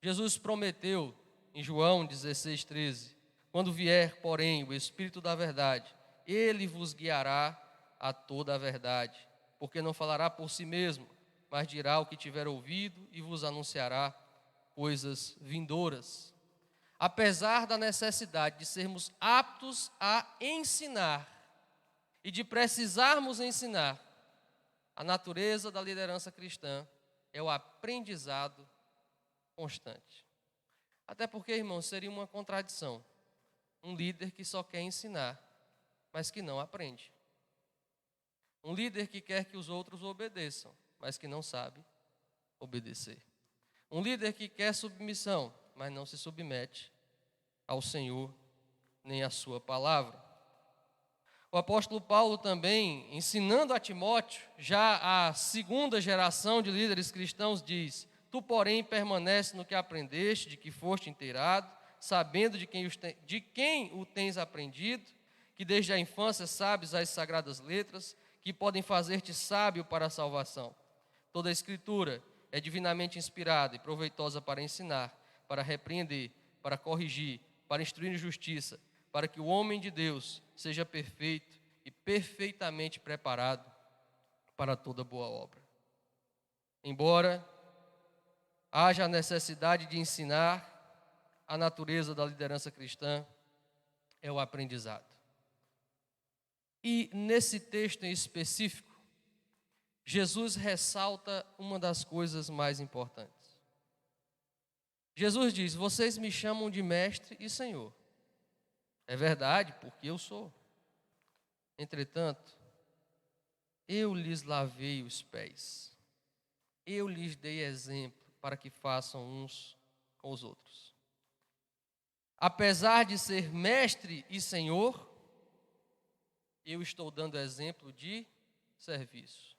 Jesus prometeu em João 16:13, quando vier, porém, o Espírito da verdade, ele vos guiará a toda a verdade, porque não falará por si mesmo, mas dirá o que tiver ouvido e vos anunciará coisas vindouras. Apesar da necessidade de sermos aptos a ensinar e de precisarmos ensinar, a natureza da liderança cristã é o aprendizado constante. Até porque, irmãos, seria uma contradição um líder que só quer ensinar, mas que não aprende. Um líder que quer que os outros obedeçam, mas que não sabe obedecer. Um líder que quer submissão, mas não se submete ao Senhor nem à sua palavra. O apóstolo Paulo também, ensinando a Timóteo, já a segunda geração de líderes cristãos, diz: tu, porém, permanece no que aprendeste, de que foste inteirado, sabendo de quem o tens aprendido, que desde a infância sabes as sagradas letras, que podem fazer-te sábio para a salvação. Toda a Escritura é divinamente inspirada e proveitosa para ensinar, para repreender, para corrigir, para instruir em justiça, para que o homem de Deus seja perfeito e perfeitamente preparado para toda boa obra. Embora haja a necessidade de ensinar, a natureza da liderança cristã é o aprendizado. E nesse texto em específico, Jesus ressalta uma das coisas mais importantes. Jesus diz: vocês me chamam de mestre e senhor. É verdade, porque eu sou. Entretanto, eu lhes lavei os pés. Eu lhes dei exemplo para que façam uns com os outros. Apesar de ser mestre e senhor, eu estou dando exemplo de serviço.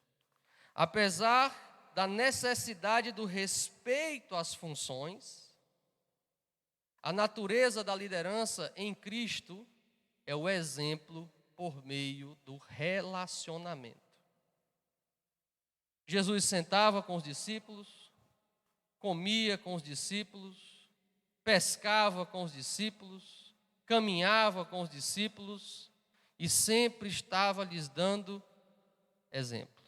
Apesar da necessidade do respeito às funções, a natureza da liderança em Cristo é o exemplo por meio do relacionamento. Jesus sentava com os discípulos, comia com os discípulos, pescava com os discípulos, caminhava com os discípulos e sempre estava lhes dando exemplo.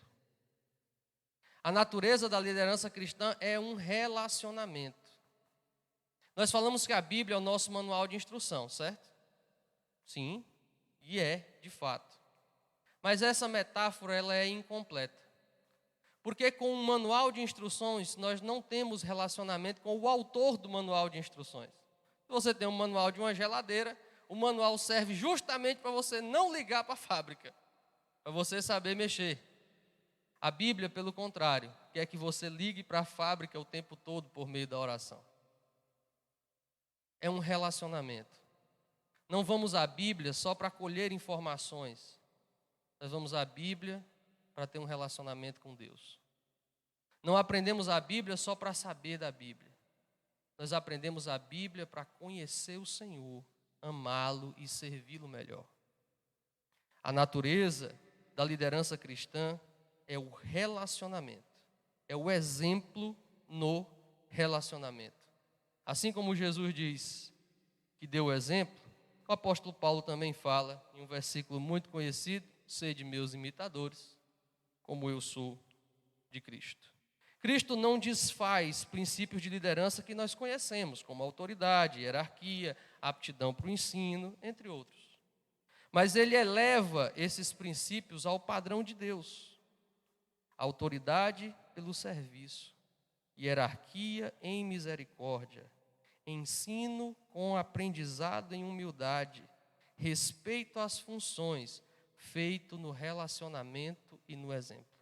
A natureza da liderança cristã é um relacionamento. Nós falamos que a Bíblia é o nosso manual de instrução, certo? Sim, e é, de fato. Mas essa metáfora ela é incompleta. Porque com o manual de instruções, nós não temos relacionamento com o autor do manual de instruções. Se você tem um manual de uma geladeira, o manual serve justamente para você não ligar para a fábrica, para você saber mexer. A Bíblia, pelo contrário, quer que você ligue para a fábrica o tempo todo por meio da oração. É um relacionamento. Não vamos à Bíblia só para colher informações. Nós vamos à Bíblia para ter um relacionamento com Deus. Não aprendemos a Bíblia só para saber da Bíblia. Nós aprendemos a Bíblia para conhecer o Senhor, amá-lo e servi-lo melhor. A natureza da liderança cristã é o relacionamento. É o exemplo no relacionamento. Assim como Jesus diz que deu o exemplo, o apóstolo Paulo também fala em um versículo muito conhecido: sede meus imitadores, como eu sou de Cristo. Cristo não desfaz princípios de liderança que nós conhecemos, como autoridade, hierarquia, aptidão para o ensino, entre outros. Mas ele eleva esses princípios ao padrão de Deus. Autoridade pelo serviço, hierarquia em misericórdia, ensino com aprendizado em humildade, respeito às funções, feito no relacionamento e no exemplo.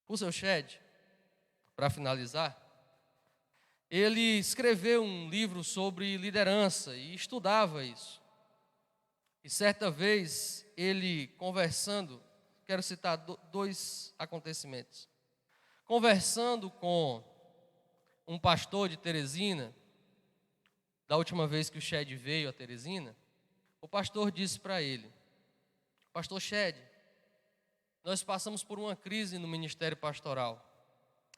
O seu Shedd, para finalizar, ele escreveu um livro sobre liderança e estudava isso. E certa vez, ele conversando, quero citar dois acontecimentos. Conversando com um pastor de Teresina, da última vez que o Shedd veio a Teresina, o pastor disse para ele: pastor Shedd, nós passamos por uma crise no ministério pastoral.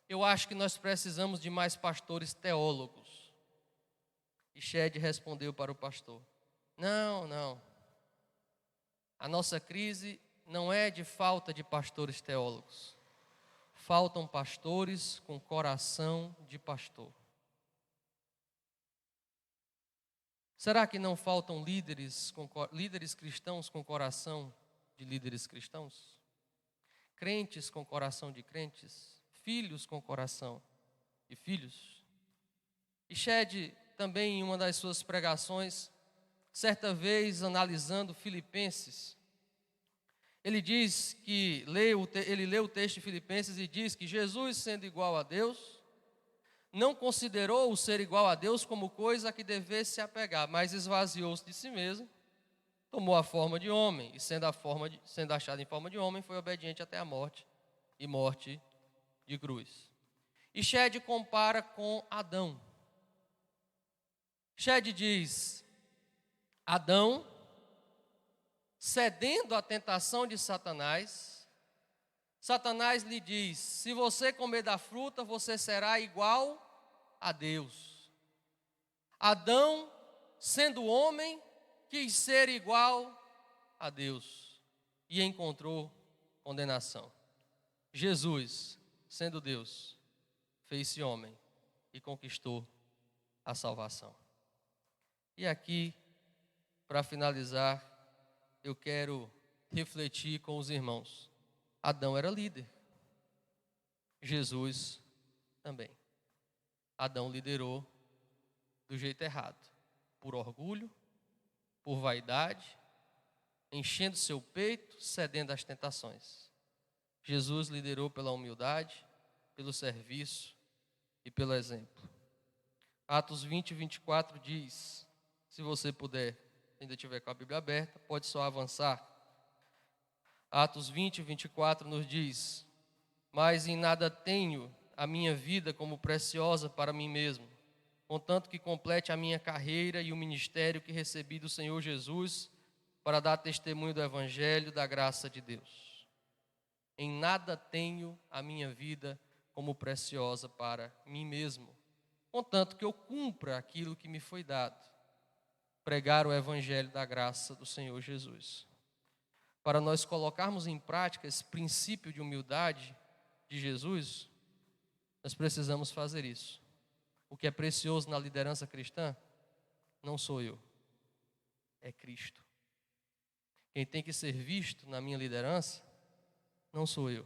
Eu acho que nós precisamos de mais pastores teólogos. E Shedd respondeu para o pastor: não. A nossa crise não é de falta de pastores teólogos. Faltam pastores com coração de pastor. Será que não faltam líderes cristãos com coração de líderes cristãos? Crentes com coração de crentes? Filhos com coração de filhos? E Shedd também, em uma das suas pregações, certa vez analisando Filipenses, ele diz que ele lê o texto de Filipenses e diz que Jesus, sendo igual a Deus, não considerou o ser igual a Deus como coisa a que devesse se apegar, mas esvaziou-se de si mesmo, tomou a forma de homem, e sendo achado em forma de homem, foi obediente até a morte, e morte de cruz. E Shedd compara com Adão. Shedd diz: Adão, cedendo à tentação de Satanás, Satanás lhe diz: se você comer da fruta, você será igual a Deus. Adão, sendo homem, quis ser igual a Deus e encontrou condenação. Jesus, sendo Deus, fez-se homem e conquistou a salvação. E aqui, para finalizar, eu quero refletir com os irmãos. Adão era líder. Jesus também. Adão liderou do jeito errado, por orgulho, por vaidade, enchendo seu peito, cedendo às tentações. Jesus liderou pela humildade, pelo serviço e pelo exemplo. Atos 20 e 24 diz, se você puder, ainda tiver com a Bíblia aberta, pode só avançar. Atos 20 e 24 nos diz: mas em nada tenho a minha vida como preciosa para mim mesmo, contanto que complete a minha carreira e o ministério que recebi do Senhor Jesus para dar testemunho do Evangelho da graça de Deus. Em nada tenho a minha vida como preciosa para mim mesmo, contanto que eu cumpra aquilo que me foi dado, pregar o evangelho da graça do Senhor Jesus. Para nós colocarmos em prática esse princípio de humildade de Jesus, nós precisamos fazer isso. O que é precioso na liderança cristã não sou eu, é Cristo. Quem tem que ser visto na minha liderança não sou eu,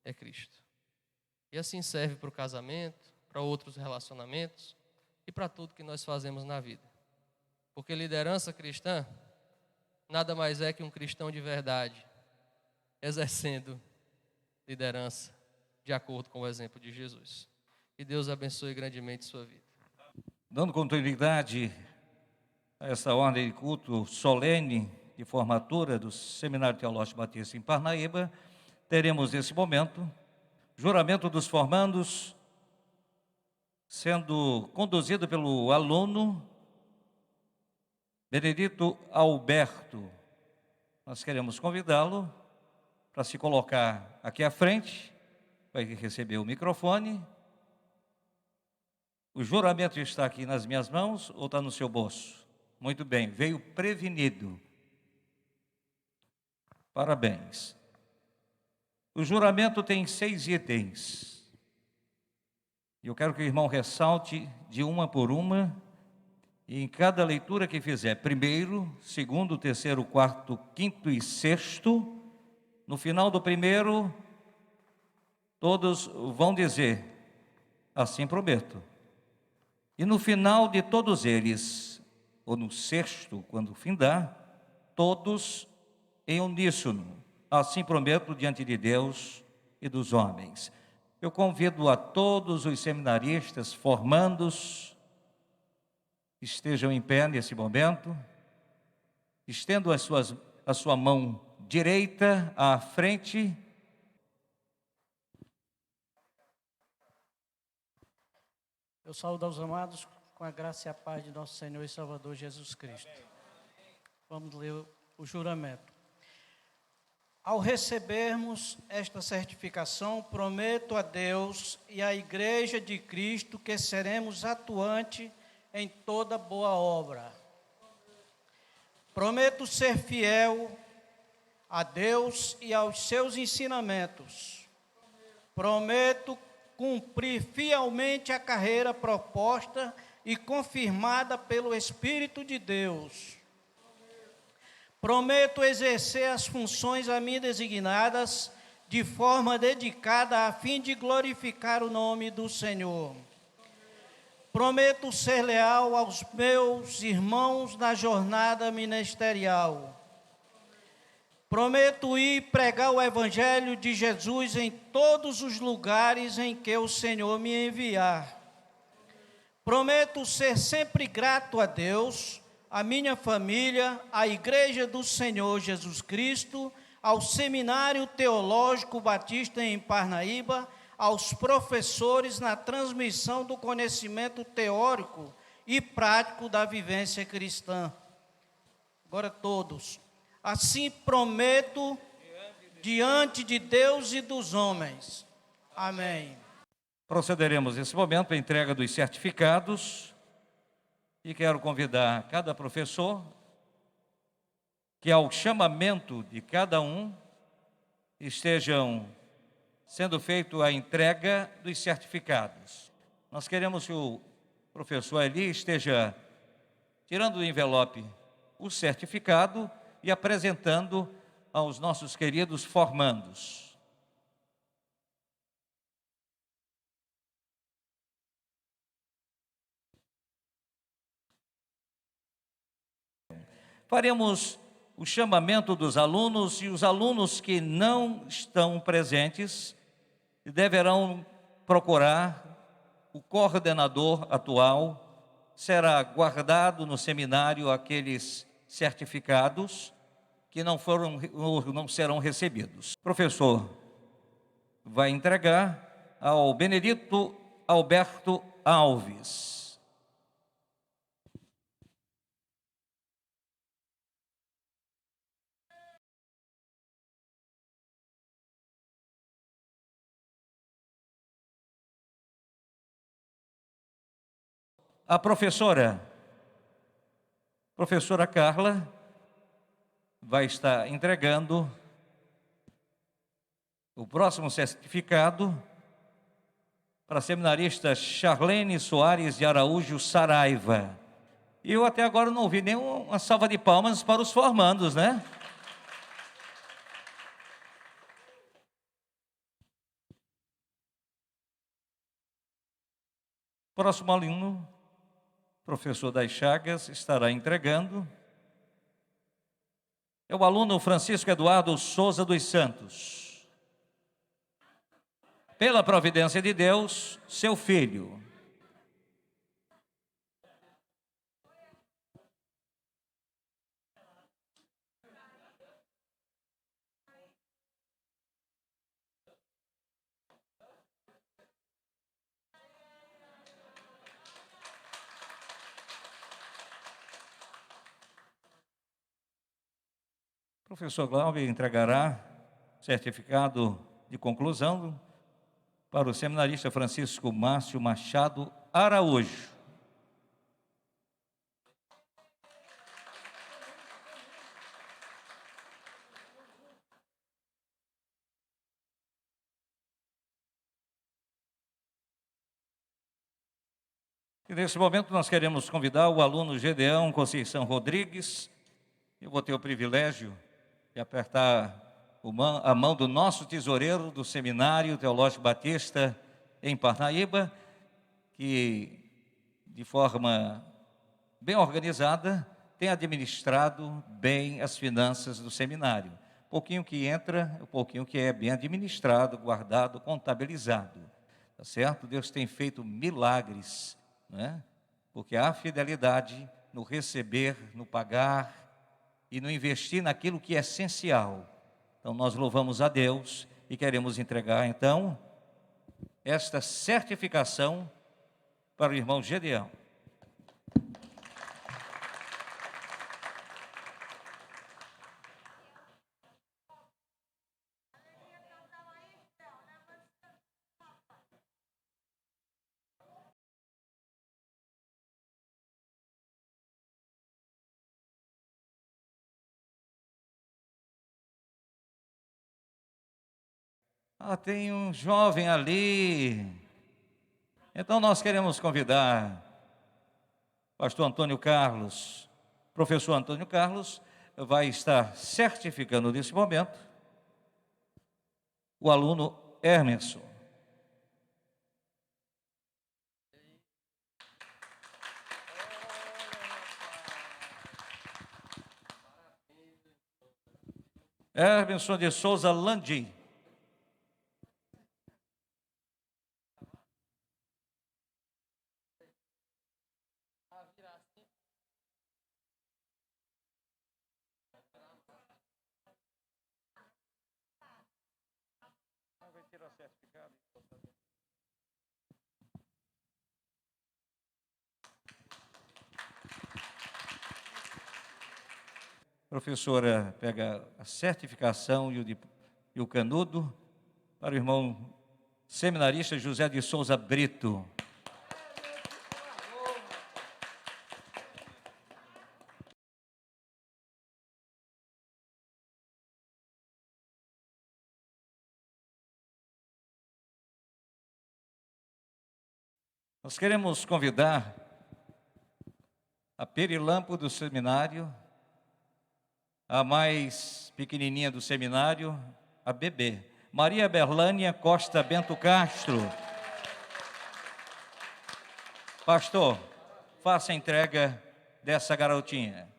é Cristo. E assim serve para o casamento, para outros relacionamentos e para tudo que nós fazemos na vida. Porque liderança cristã nada mais é que um cristão de verdade, exercendo liderança de acordo com o exemplo de Jesus. Que Deus abençoe grandemente sua vida. Dando continuidade a essa ordem de culto solene de formatura do Seminário Teológico Batista em Parnaíba, teremos nesse momento juramento dos formandos, sendo conduzido pelo aluno Benedito Alberto. Nós queremos convidá-lo para se colocar aqui à frente, vai receber o microfone. O juramento está aqui nas minhas mãos ou está no seu bolso? Muito bem, veio prevenido. Parabéns. O juramento tem 6 itens. Eu quero que o irmão ressalte de uma por uma, e em cada leitura que fizer, primeiro, segundo, terceiro, quarto, quinto e sexto, no final do primeiro, todos vão dizer, assim prometo. E no final de todos eles, ou no sexto, quando findar, todos em uníssono, assim prometo diante de Deus e dos homens. Eu convido a todos os seminaristas formandos, estejam em pé nesse momento, estendo a sua mão direita à frente. Eu saúdo aos amados com a graça e a paz de nosso Senhor e Salvador Jesus Cristo. Vamos ler o juramento. Ao recebermos esta certificação, prometo a Deus e à Igreja de Cristo que seremos atuantes em toda boa obra. Prometo ser fiel a Deus e aos seus ensinamentos. Prometo cumprir fielmente a carreira proposta e confirmada pelo Espírito de Deus. Prometo exercer as funções a mim designadas de forma dedicada a fim de glorificar o nome do Senhor. Prometo ser leal aos meus irmãos na jornada ministerial. Prometo ir pregar o Evangelho de Jesus em todos os lugares em que o Senhor me enviar. Prometo ser sempre grato a Deus, a minha família, à Igreja do Senhor Jesus Cristo, ao Seminário Teológico Batista em Parnaíba, aos professores na transmissão do conhecimento teórico e prático da vivência cristã. Agora todos. Assim prometo diante de Deus e dos homens. Amém. Procederemos nesse momento à entrega dos certificados. E quero convidar cada professor que ao chamamento de cada um estejam sendo feita a entrega dos certificados. Nós queremos que o professor ali esteja tirando do envelope o certificado e apresentando aos nossos queridos formandos. Faremos o chamamento dos alunos, e os alunos que não estão presentes deverão procurar o coordenador atual. Será guardado no seminário aqueles certificados que não serão recebidos. O professor vai entregar ao Benedito Alberto Alves. A professora Carla, vai estar entregando o próximo certificado para a seminarista Charlene Soares de Araújo Saraiva. E eu até agora não ouvi nenhuma salva de palmas para os formandos, né? Próximo aluno, professor das Chagas, estará entregando. É o aluno Francisco Eduardo Souza dos Santos. Pela providência de Deus, seu filho. O professor Glauber entregará certificado de conclusão para o seminarista Francisco Márcio Machado Araújo. E nesse momento nós queremos convidar o aluno Gedeão Conceição Rodrigues. Eu vou ter o privilégio de apertar a mão do nosso tesoureiro do Seminário Teológico Batista em Parnaíba, que de forma bem organizada tem administrado bem as finanças do seminário. Um pouquinho que entra, um pouquinho que é bem administrado, guardado, contabilizado. Tá certo? Deus tem feito milagres, né? Porque há fidelidade no receber, no pagar e no investir naquilo que é essencial. Então, nós louvamos a Deus e queremos entregar, então, esta certificação para o irmão Gedeão. Tem um jovem ali. Então nós queremos convidar pastor Antônio Carlos, professor Antônio Carlos, vai estar certificando nesse momento o aluno Hermerson. Hermerson de Souza Landim. Professora pega a certificação e o canudo para o irmão seminarista José de Souza Brito. Nós queremos convidar a Perilampo do seminário, a mais pequenininha do seminário, a bebê, Maria Berlânia Costa Bento Castro. Pastor, faça a entrega dessa garotinha.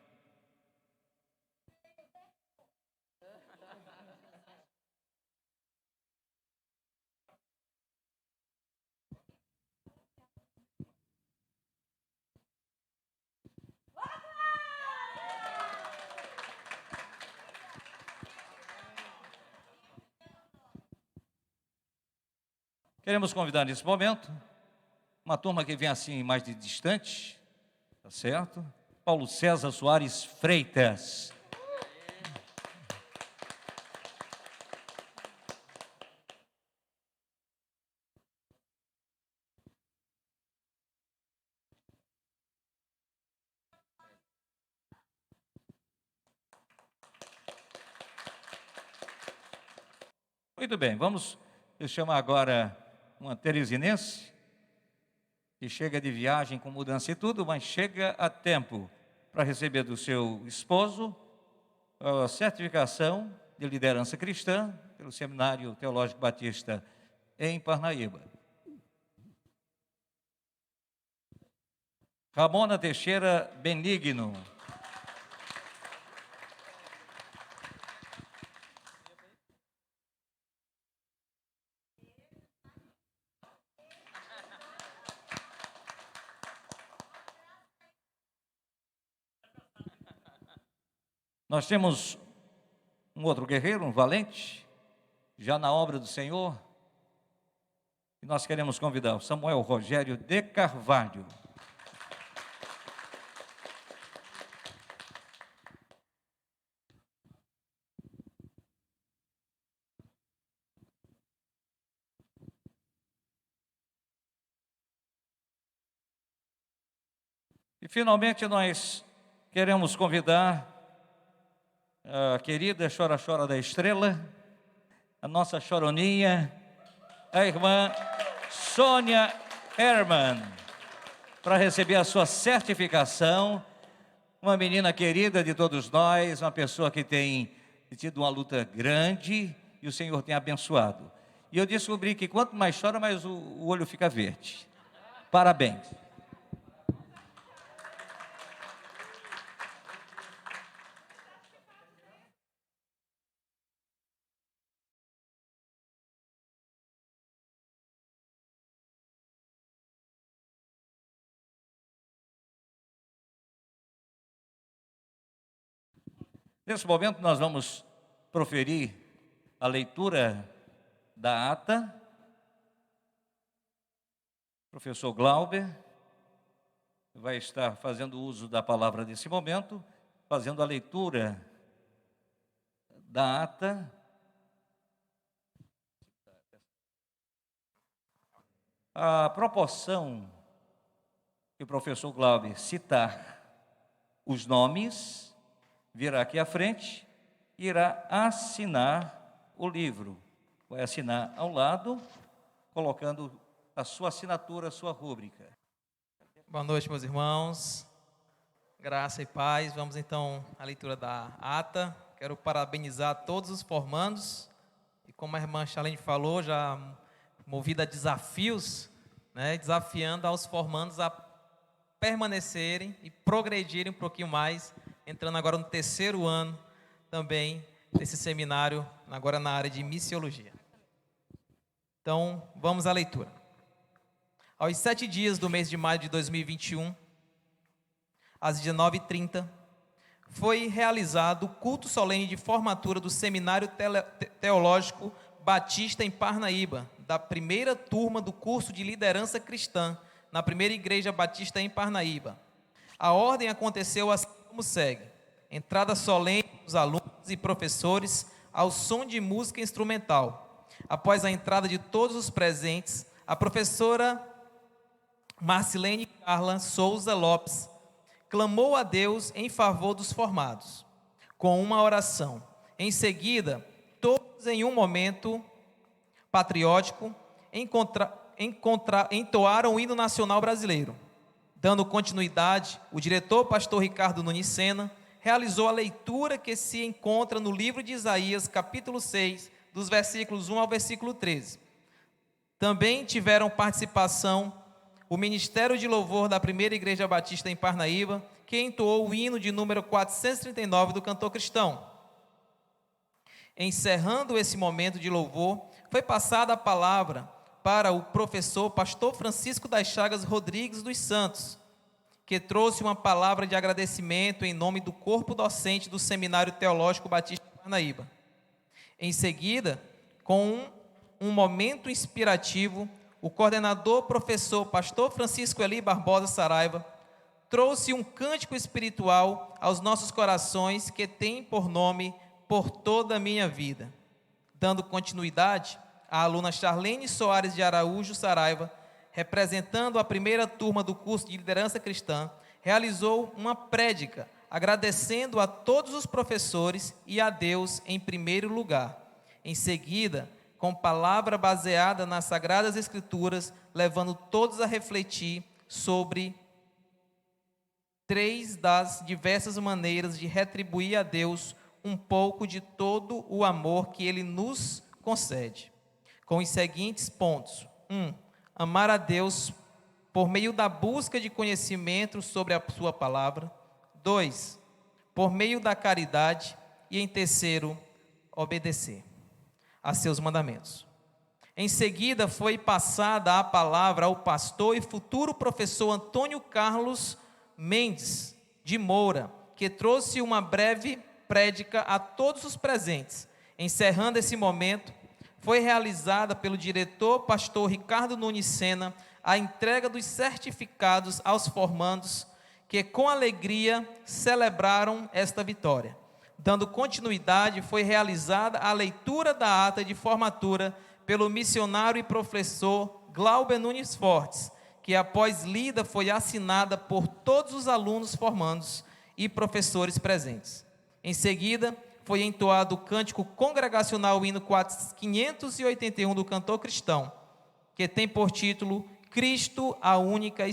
Queremos convidar nesse momento uma turma que vem assim mais de distante, tá certo? Paulo César Soares Freitas. Muito bem, vamos chamar agora uma teresinense, que chega de viagem com mudança e tudo, mas chega a tempo para receber do seu esposo a certificação de liderança cristã pelo Seminário Teológico Batista em Parnaíba. Ramona Teixeira Benigno. Nós temos um outro guerreiro, um valente, já na obra do Senhor, e nós queremos convidar o Samuel Rogério de Carvalho. E finalmente nós queremos convidar a querida Chora da Estrela, a nossa choroninha, a irmã Sônia Herman, para receber a sua certificação. Uma menina querida de todos nós, uma pessoa que tem tido uma luta grande e o Senhor tem abençoado. E eu descobri que quanto mais chora, mais o olho fica verde. Parabéns. Nesse momento, nós vamos proferir a leitura da ata. O professor Glauber vai estar fazendo uso da palavra nesse momento, fazendo a leitura da ata. A proporção que o professor Glauber citar os nomes, virá aqui à frente e irá assinar o livro. Vai assinar ao lado, colocando a sua assinatura, a sua rúbrica. Boa noite, meus irmãos. Graça e paz. Vamos então à leitura da ata. Quero parabenizar todos os formandos. E como a irmã Charlene falou, já movida a desafios, desafiando aos formandos a permanecerem e progredirem um pouquinho mais, entrando agora no 3º ano também desse seminário, agora na área de missiologia. Então, vamos à leitura. Aos 7 dias do mês de maio de 2021, às 19h30, foi realizado o culto solene de formatura do Seminário Teológico Batista em Parnaíba, da primeira turma do curso de liderança cristã, na primeira igreja batista em Parnaíba. A ordem aconteceu assim como segue: entrada solene dos alunos e professores ao som de música instrumental. Após a entrada de todos os presentes, a professora Marcilene Carla Souza Lopes clamou a Deus em favor dos formados, com uma oração. Em seguida, todos em um momento patriótico entoaram o hino nacional brasileiro. Dando continuidade, o diretor pastor Ricardo Nunes Sena realizou a leitura que se encontra no livro de Isaías, capítulo 6, dos versículos 1 ao versículo 13. Também tiveram participação o Ministério de Louvor da Primeira Igreja Batista em Parnaíba, que entoou o hino de número 439 do cantor cristão. Encerrando esse momento de louvor, foi passada a palavra para o professor pastor Francisco das Chagas Rodrigues dos Santos, que trouxe uma palavra de agradecimento em nome do corpo docente do Seminário Teológico Batista de Parnaíba. Em seguida, com um momento inspirativo, o coordenador professor pastor Francisco Eli Barbosa Saraiva trouxe um cântico espiritual aos nossos corações que tem por nome Por Toda a Minha Vida. Dando continuidade, a aluna Charlene Soares de Araújo Saraiva, representando a primeira turma do curso de liderança cristã, realizou uma prédica, agradecendo a todos os professores e a Deus em primeiro lugar. Em seguida, com palavra baseada nas Sagradas Escrituras, levando todos a refletir sobre 3 das diversas maneiras de retribuir a Deus um pouco de todo o amor que Ele nos concede, com os seguintes pontos: 1. Amar a Deus por meio da busca de conhecimento sobre a sua palavra. 2. Por meio da caridade. E em terceiro, obedecer a seus mandamentos. Em seguida, foi passada a palavra ao pastor e futuro professor Antônio Carlos Mendes de Moura, que trouxe uma breve prédica a todos os presentes. Encerrando esse momento, foi realizada pelo diretor pastor Ricardo Nunes Sena a entrega dos certificados aos formandos, que com alegria celebraram esta vitória. Dando continuidade, foi realizada a leitura da ata de formatura pelo missionário e professor Glauber Nunes Fortes, que após lida foi assinada por todos os alunos formandos e professores presentes. Em seguida, foi entoado o cântico congregacional hino 581 do cantor cristão, que tem por título Cristo, a única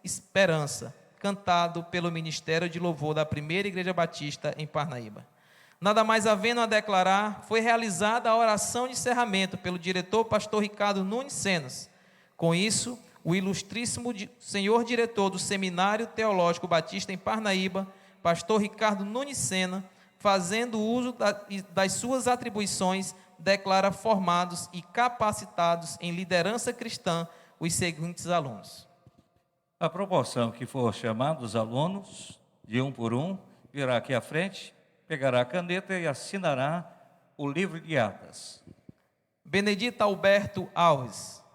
esperança, cantado pelo Ministério de Louvor da Primeira Igreja Batista em Parnaíba. Nada mais havendo a declarar, foi realizada a oração de encerramento pelo diretor pastor Ricardo Nunes Senas. Com isso, o ilustríssimo senhor diretor do Seminário Teológico Batista em Parnaíba, pastor Ricardo Nunes Sena, fazendo uso das suas atribuições, declara formados e capacitados em liderança cristã os seguintes alunos. A proporção que for chamado os alunos, de um por um, virá aqui à frente, pegará a caneta e assinará o livro de atas. Benedito Alberto Alves.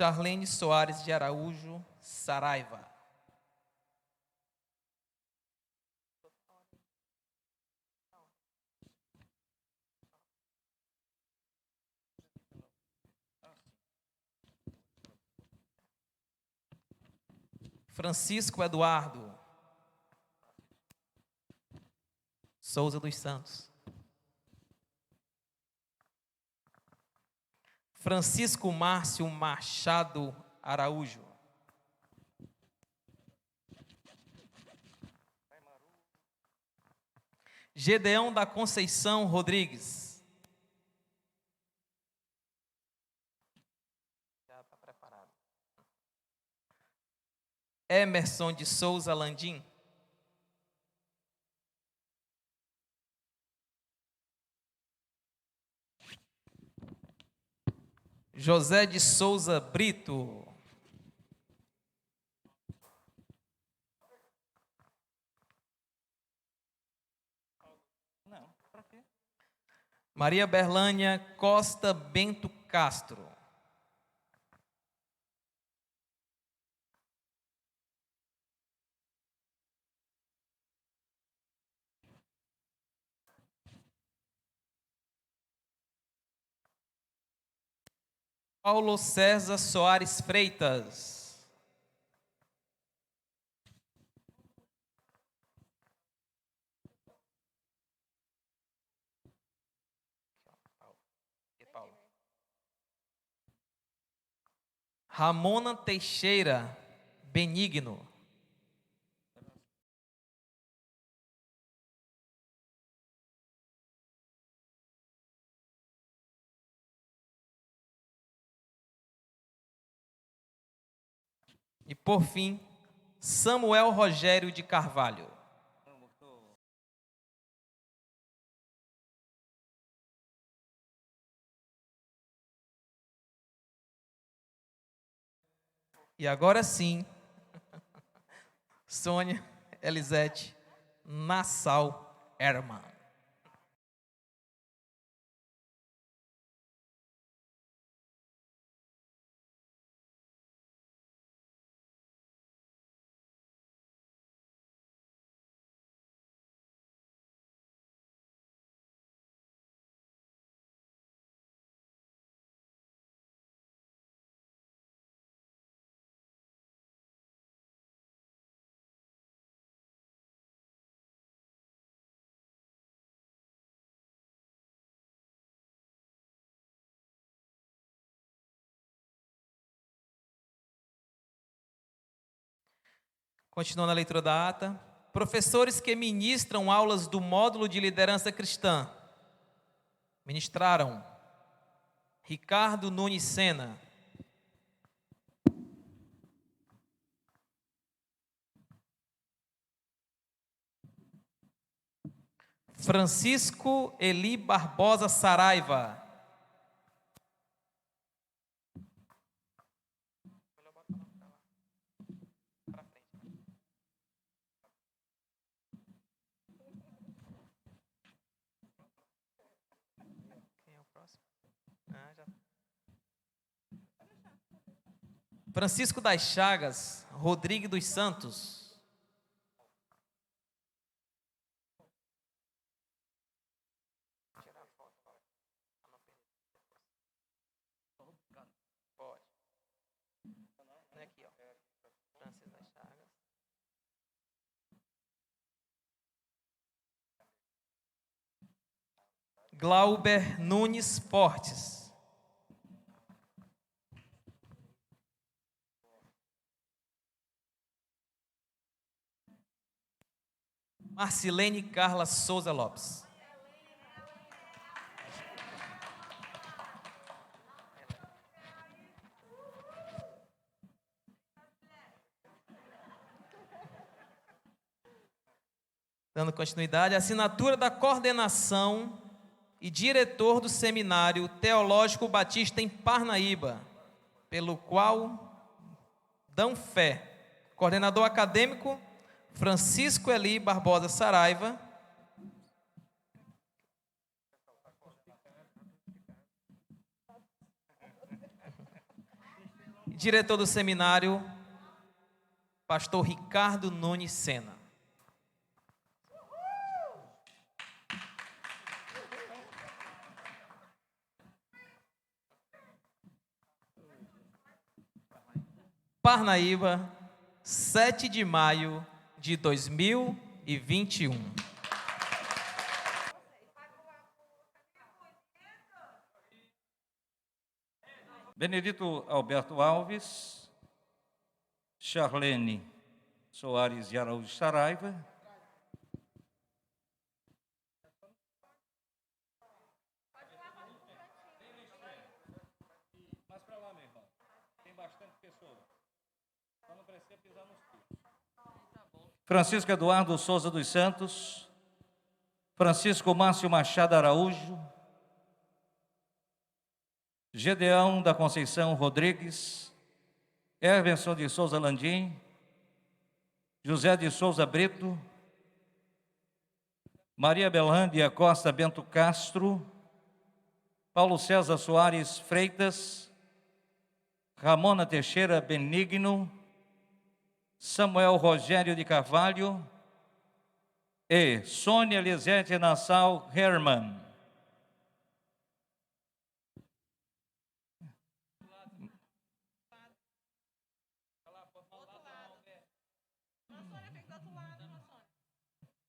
Charlene Soares de Araújo Saraiva. Francisco Eduardo Souza dos Santos. Francisco Márcio Machado Araújo. Gedeão da Conceição Rodrigues. Já está preparado. Emerson de Souza Landim. José de Souza Brito. Maria Berlânia Costa Bento Castro. Paulo César Soares Freitas. Ramona Teixeira Benigno. E por fim, Samuel Rogério de Carvalho. E agora sim, Sônia Elisete Nassau Herman. Continuando a leitura da ata. Professores que ministram aulas do módulo de liderança cristã. Ministraram Ricardo Nunes Sena, Francisco Eli Barbosa Saraiva, Francisco das Chagas Rodrigues dos Santos, Glauber Nunes Fortes, Marcilene Carla Souza Lopes, dando continuidade, a assinatura da coordenação e diretor do Seminário Teológico Batista em Parnaíba, pelo qual dão fé. Coordenador acadêmico, Francisco Eli Barbosa Saraiva. Diretor do seminário, pastor Ricardo Nunes Sena. Parnaíba, 7 de maio de 2021. Benedito Alberto Alves, Charlene Soares de Araújo Saraiva, Francisco Eduardo Souza dos Santos, Francisco Márcio Machado Araújo, Gedeão da Conceição Rodrigues, Hervenson de Souza Landim, José de Souza Brito, Maria Belândia Costa Bento Castro, Paulo César Soares Freitas, Ramona Teixeira Benigno, Samuel Rogério de Carvalho e Sônia Elisete Nassau Hermann.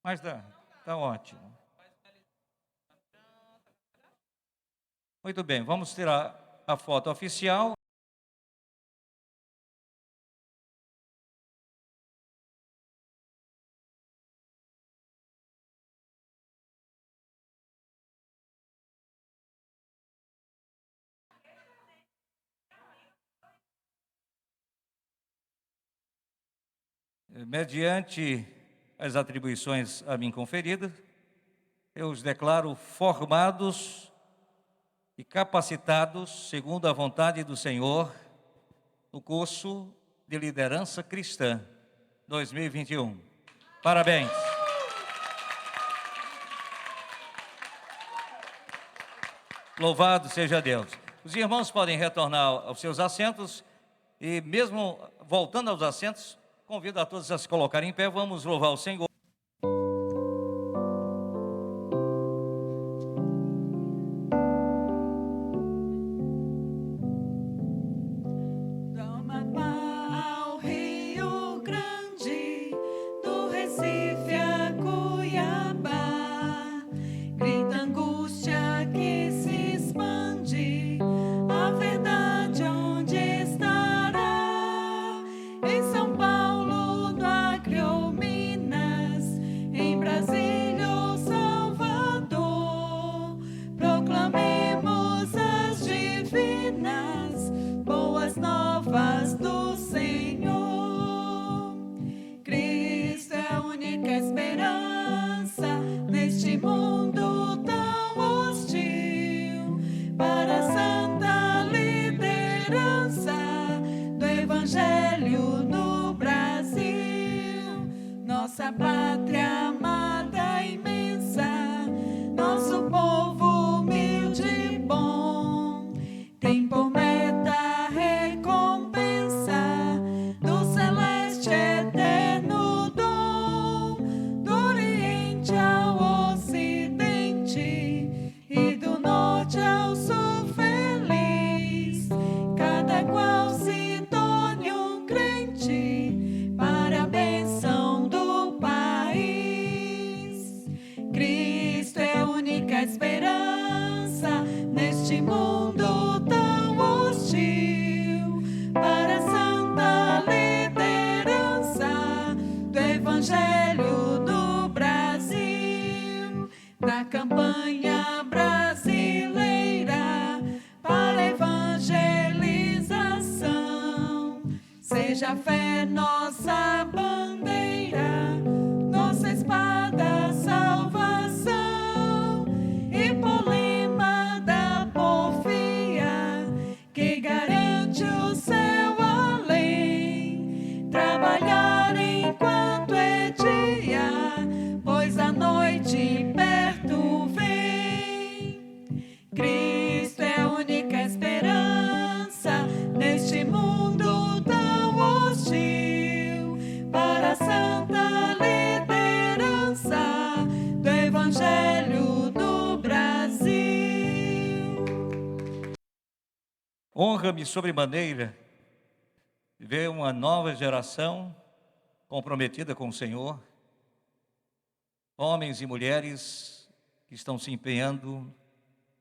Mas tá ótimo. Muito bem, vamos tirar a foto oficial. Mediante as atribuições a mim conferidas, eu os declaro formados e capacitados, segundo a vontade do Senhor, no curso de Liderança Cristã 2021. Parabéns! Louvado seja Deus! Os irmãos podem retornar aos seus assentos e, mesmo voltando aos assentos, convido a todos a se colocarem em pé. Vamos louvar o Senhor. Ao Rio Grande, do Recife a Cuiabá, grita angústia que se expande, a verdade onde estará? Em São Paulo, no Acre nossa pátria amada imensa, nosso povo humilde e bom, tem por meta a recompensa do celeste eterno dom, do Oriente ao Ocidente e do Norte ao Sul feliz, cada qual se torne um crente para a bênção do país. Cristo é a única esperança neste mundo tão hostil, para a santa liderança do Evangelho do Brasil, na campanha brasileira para a evangelização. Seja a fé nossa bandeira, nossa espada salvação, e polema da porfia que garante o céu além. Trabalhar enquanto é dia, pois a noite perto vem. Cristo é a única esperança neste mundo tão hostil, para a santa liderança do Evangelho do Brasil. Honra-me sobremaneira ver uma nova geração comprometida com o Senhor, homens e mulheres que estão se empenhando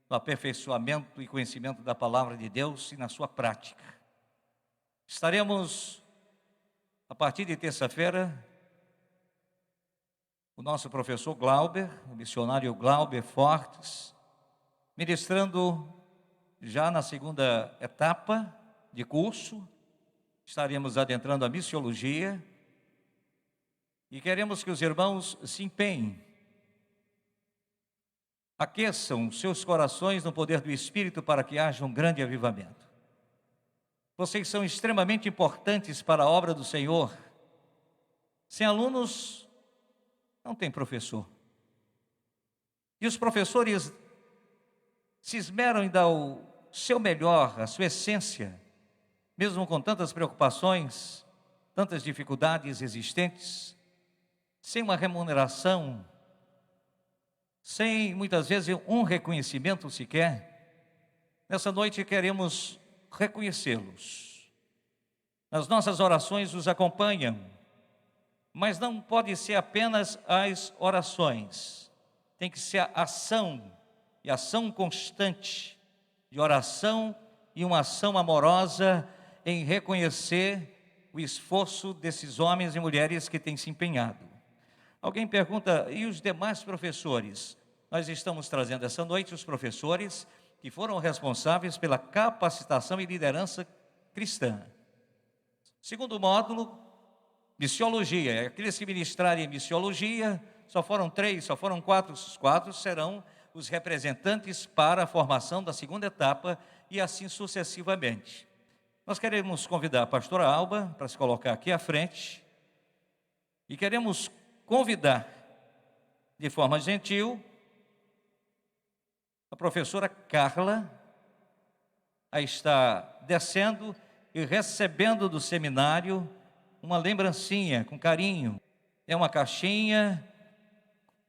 no aperfeiçoamento e conhecimento da palavra de Deus e na sua prática. Estaremos, a partir de terça-feira, o nosso professor Glauber, o missionário Glauber Fortes, ministrando já na segunda etapa de curso. Estaremos adentrando a missiologia e queremos que os irmãos se empenhem, aqueçam seus corações no poder do Espírito para que haja um grande avivamento. Vocês são extremamente importantes para a obra do Senhor. Sem alunos, não tem professor. E os professores se esmeram em dar o seu melhor, a sua essência, mesmo com tantas preocupações, tantas dificuldades existentes, sem uma remuneração, sem muitas vezes um reconhecimento sequer. Nessa noite queremos reconhecê-los. Nas nossas orações os acompanham, mas não pode ser apenas as orações, tem que ser a ação, e ação constante, de oração e uma ação amorosa em reconhecer o esforço desses homens e mulheres que têm se empenhado. Alguém pergunta, e os demais professores? Nós estamos trazendo essa noite os professores que foram responsáveis pela capacitação e liderança cristã. Segundo módulo, missiologia. Aqueles que ministrarem missiologia, só foram 3, só foram 4, os 4 serão os representantes para a formação da segunda etapa e assim sucessivamente. Nós queremos convidar a pastora Alba para se colocar aqui à frente e queremos convidar de forma gentil a professora Carla a estar descendo e recebendo do seminário uma lembrancinha com carinho. É uma caixinha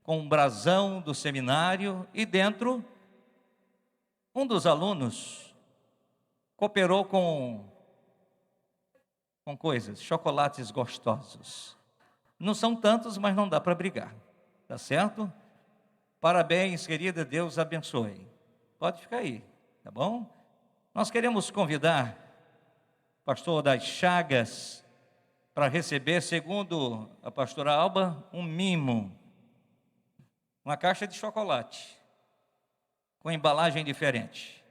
com um brasão do seminário e dentro um dos alunos cooperou com coisas, chocolates gostosos. Não são tantos, mas não dá para brigar, tá certo? Parabéns, querida, Deus abençoe. Pode ficar aí, tá bom? Nós queremos convidar o pastor das Chagas para receber, segundo a pastora Alba, um mimo, uma caixa de chocolate, com embalagem diferente.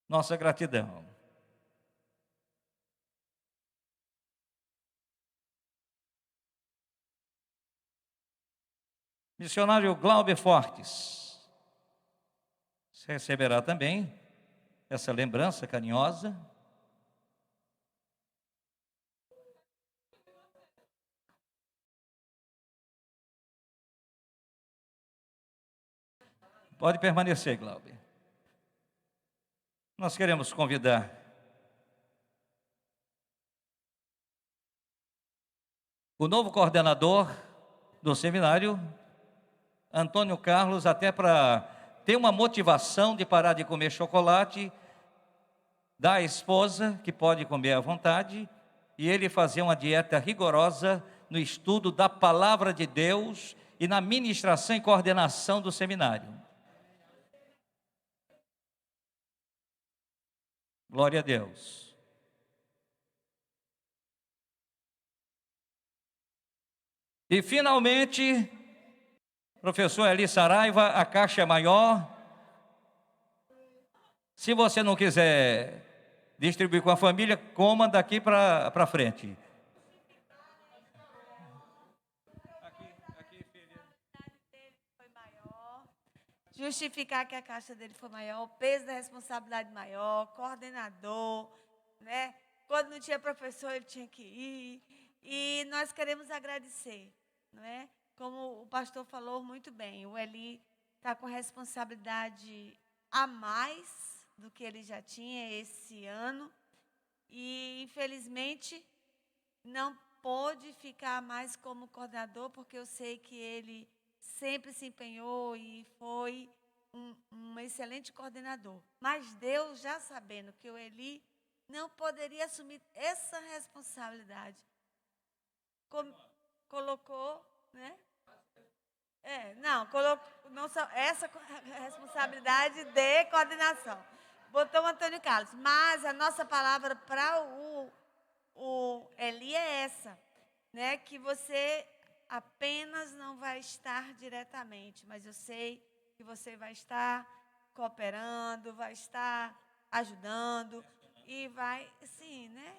Nossa gratidão. Missionário Glauber Fortes, você receberá também essa lembrança carinhosa. Pode permanecer, Glauber. Nós queremos convidar o novo coordenador do seminário, Antônio Carlos, até para ter uma motivação de parar de comer chocolate, da esposa, que pode comer à vontade, e ele fazer uma dieta rigorosa no estudo da palavra de Deus e na ministração e coordenação do seminário. Glória a Deus. E finalmente, professor Eli Saraiva, a caixa é maior. Se você não quiser distribuir com a família, coma daqui para frente. Justificar que a caixa dele foi maior, o peso da responsabilidade maior, coordenador, né? Quando não tinha professor, ele tinha que ir. E nós queremos agradecer, não é? Como o pastor falou muito bem, o Eli está com responsabilidade a mais do que ele já tinha esse ano. E, infelizmente, não pôde ficar mais como coordenador, porque eu sei que ele sempre se empenhou e foi um excelente coordenador. Mas Deus, já sabendo que o Eli não poderia assumir essa responsabilidade, colocou, né? Colocou essa responsabilidade de coordenação. Botou o Antônio Carlos. Mas a nossa palavra para o Eli é essa, né? Que você apenas não vai estar diretamente, mas eu sei que você vai estar cooperando, vai estar ajudando e vai, sim, né?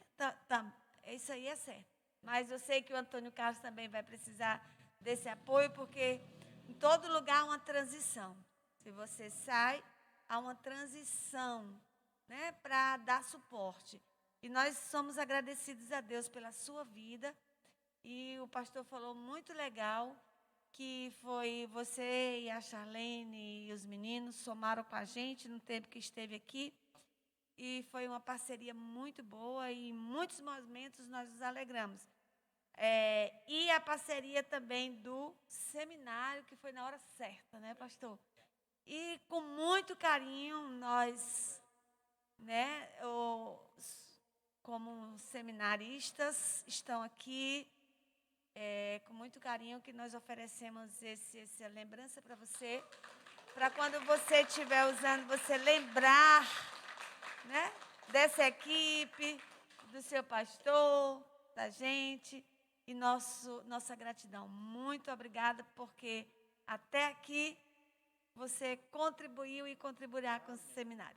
Isso aí é certo. Mas eu sei que o Antônio Carlos também vai precisar desse apoio, porque em todo lugar há uma transição. Se você sai, há uma transição, né, para dar suporte. E nós somos agradecidos a Deus pela sua vida. E o pastor falou muito legal, que foi você e a Charlene e os meninos somaram com a gente no tempo que esteve aqui. E foi uma parceria muito boa e em muitos momentos nós nos alegramos. E a parceria também do seminário, que foi na hora certa, né, pastor? E com muito carinho nós, né, como seminaristas, estão aqui, com muito carinho que nós oferecemos essa lembrança para você, para quando você estiver usando, você lembrar, né, dessa equipe, do seu pastor, da gente, e nossa gratidão. Muito obrigada, porque até aqui você contribuiu e contribuirá com o seminário.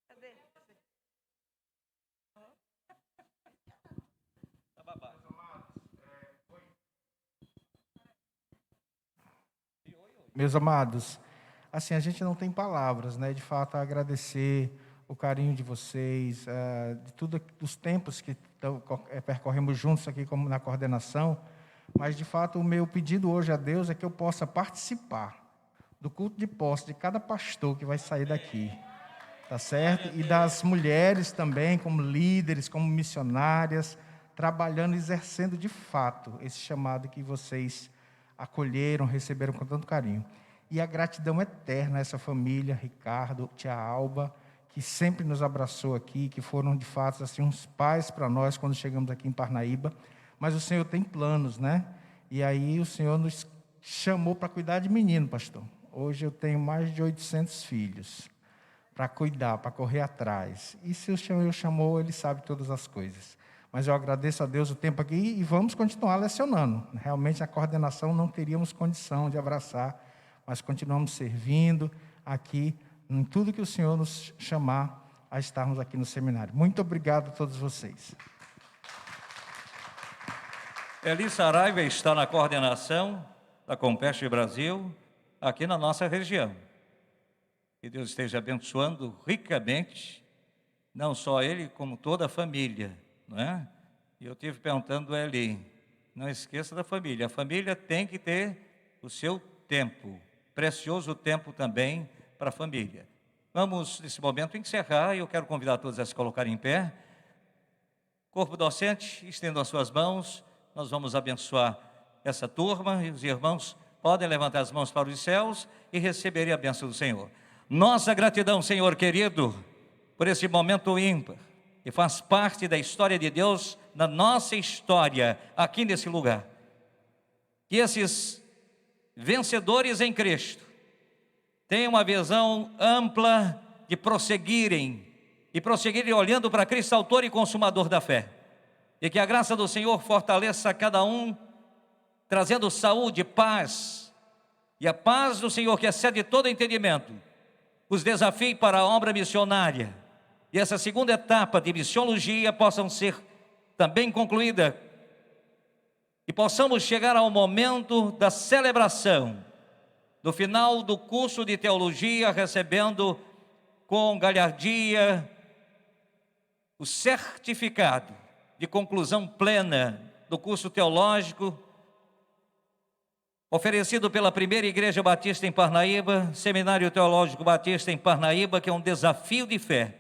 Cadê? Meus amados, assim, a gente não tem palavras, né? De fato, agradecer o carinho de vocês, de tudo, dos tempos que percorremos juntos aqui como na coordenação, mas, de fato, o meu pedido hoje a Deus é que eu possa participar do culto de posse de cada pastor que vai sair daqui, tá certo? E das mulheres também, como líderes, como missionárias, trabalhando, exercendo de fato esse chamado que vocês acolheram, receberam com tanto carinho. E a gratidão eterna a essa família, Ricardo, tia Alba, que sempre nos abraçou aqui, que foram, de fato, assim, uns pais para nós quando chegamos aqui em Parnaíba. Mas o Senhor tem planos, né? E aí o Senhor nos chamou para cuidar de menino, pastor. Hoje eu tenho mais de 800 filhos para cuidar, para correr atrás. E se o Senhor chamou, Ele sabe todas as coisas. Mas eu agradeço a Deus o tempo aqui e vamos continuar lecionando. Realmente, a coordenação não teríamos condição de abraçar, mas continuamos servindo aqui em tudo que o Senhor nos chamar a estarmos aqui no seminário. Muito obrigado a todos vocês. Eli Saraiva está na coordenação da Compeste Brasil, aqui na nossa região. Que Deus esteja abençoando ricamente, não só ele, como toda a família, não é? E eu estive perguntando a Eli, não esqueça da família. A família tem que ter o seu tempo, precioso tempo também para a família. Vamos, nesse momento, encerrar e eu quero convidar todos a se colocarem em pé. Corpo docente, estendam as suas mãos, nós vamos abençoar essa turma e os irmãos podem levantar as mãos para os céus e receberem a bênção do Senhor. Nossa gratidão, Senhor querido, por esse momento ímpar, que faz parte da história de Deus, na nossa história, aqui nesse lugar. Que esses vencedores em Cristo tenham uma visão ampla de prosseguirem, e prosseguirem olhando para Cristo, autor e consumador da fé. E que a graça do Senhor fortaleça cada um, trazendo saúde, paz, e a paz do Senhor, que excede todo entendimento, os desafie para a obra missionária. E essa segunda etapa de missiologia possam ser também concluída, e possamos chegar ao momento da celebração, no final do curso de teologia, recebendo com galhardia o certificado de conclusão plena do curso teológico, oferecido pela Primeira Igreja Batista em Parnaíba, Seminário Teológico Batista em Parnaíba, que é um desafio de fé.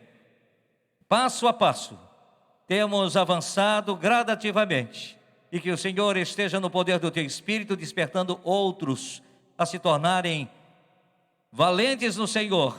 Passo a passo, temos avançado gradativamente, e que o Senhor esteja no poder do Teu Espírito, despertando outros a se tornarem valentes no Senhor,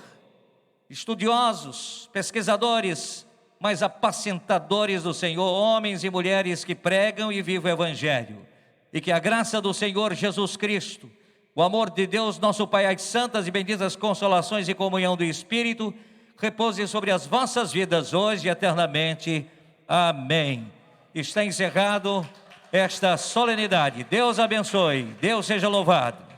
estudiosos, pesquisadores, mas apacentadores do Senhor, homens e mulheres que pregam e vivem o Evangelho. E que a graça do Senhor Jesus Cristo, o amor de Deus, nosso Pai, as santas e benditas consolações e comunhão do Espírito, repouse sobre as vossas vidas hoje e eternamente. Amém. Está encerrado esta solenidade. Deus abençoe, Deus seja louvado.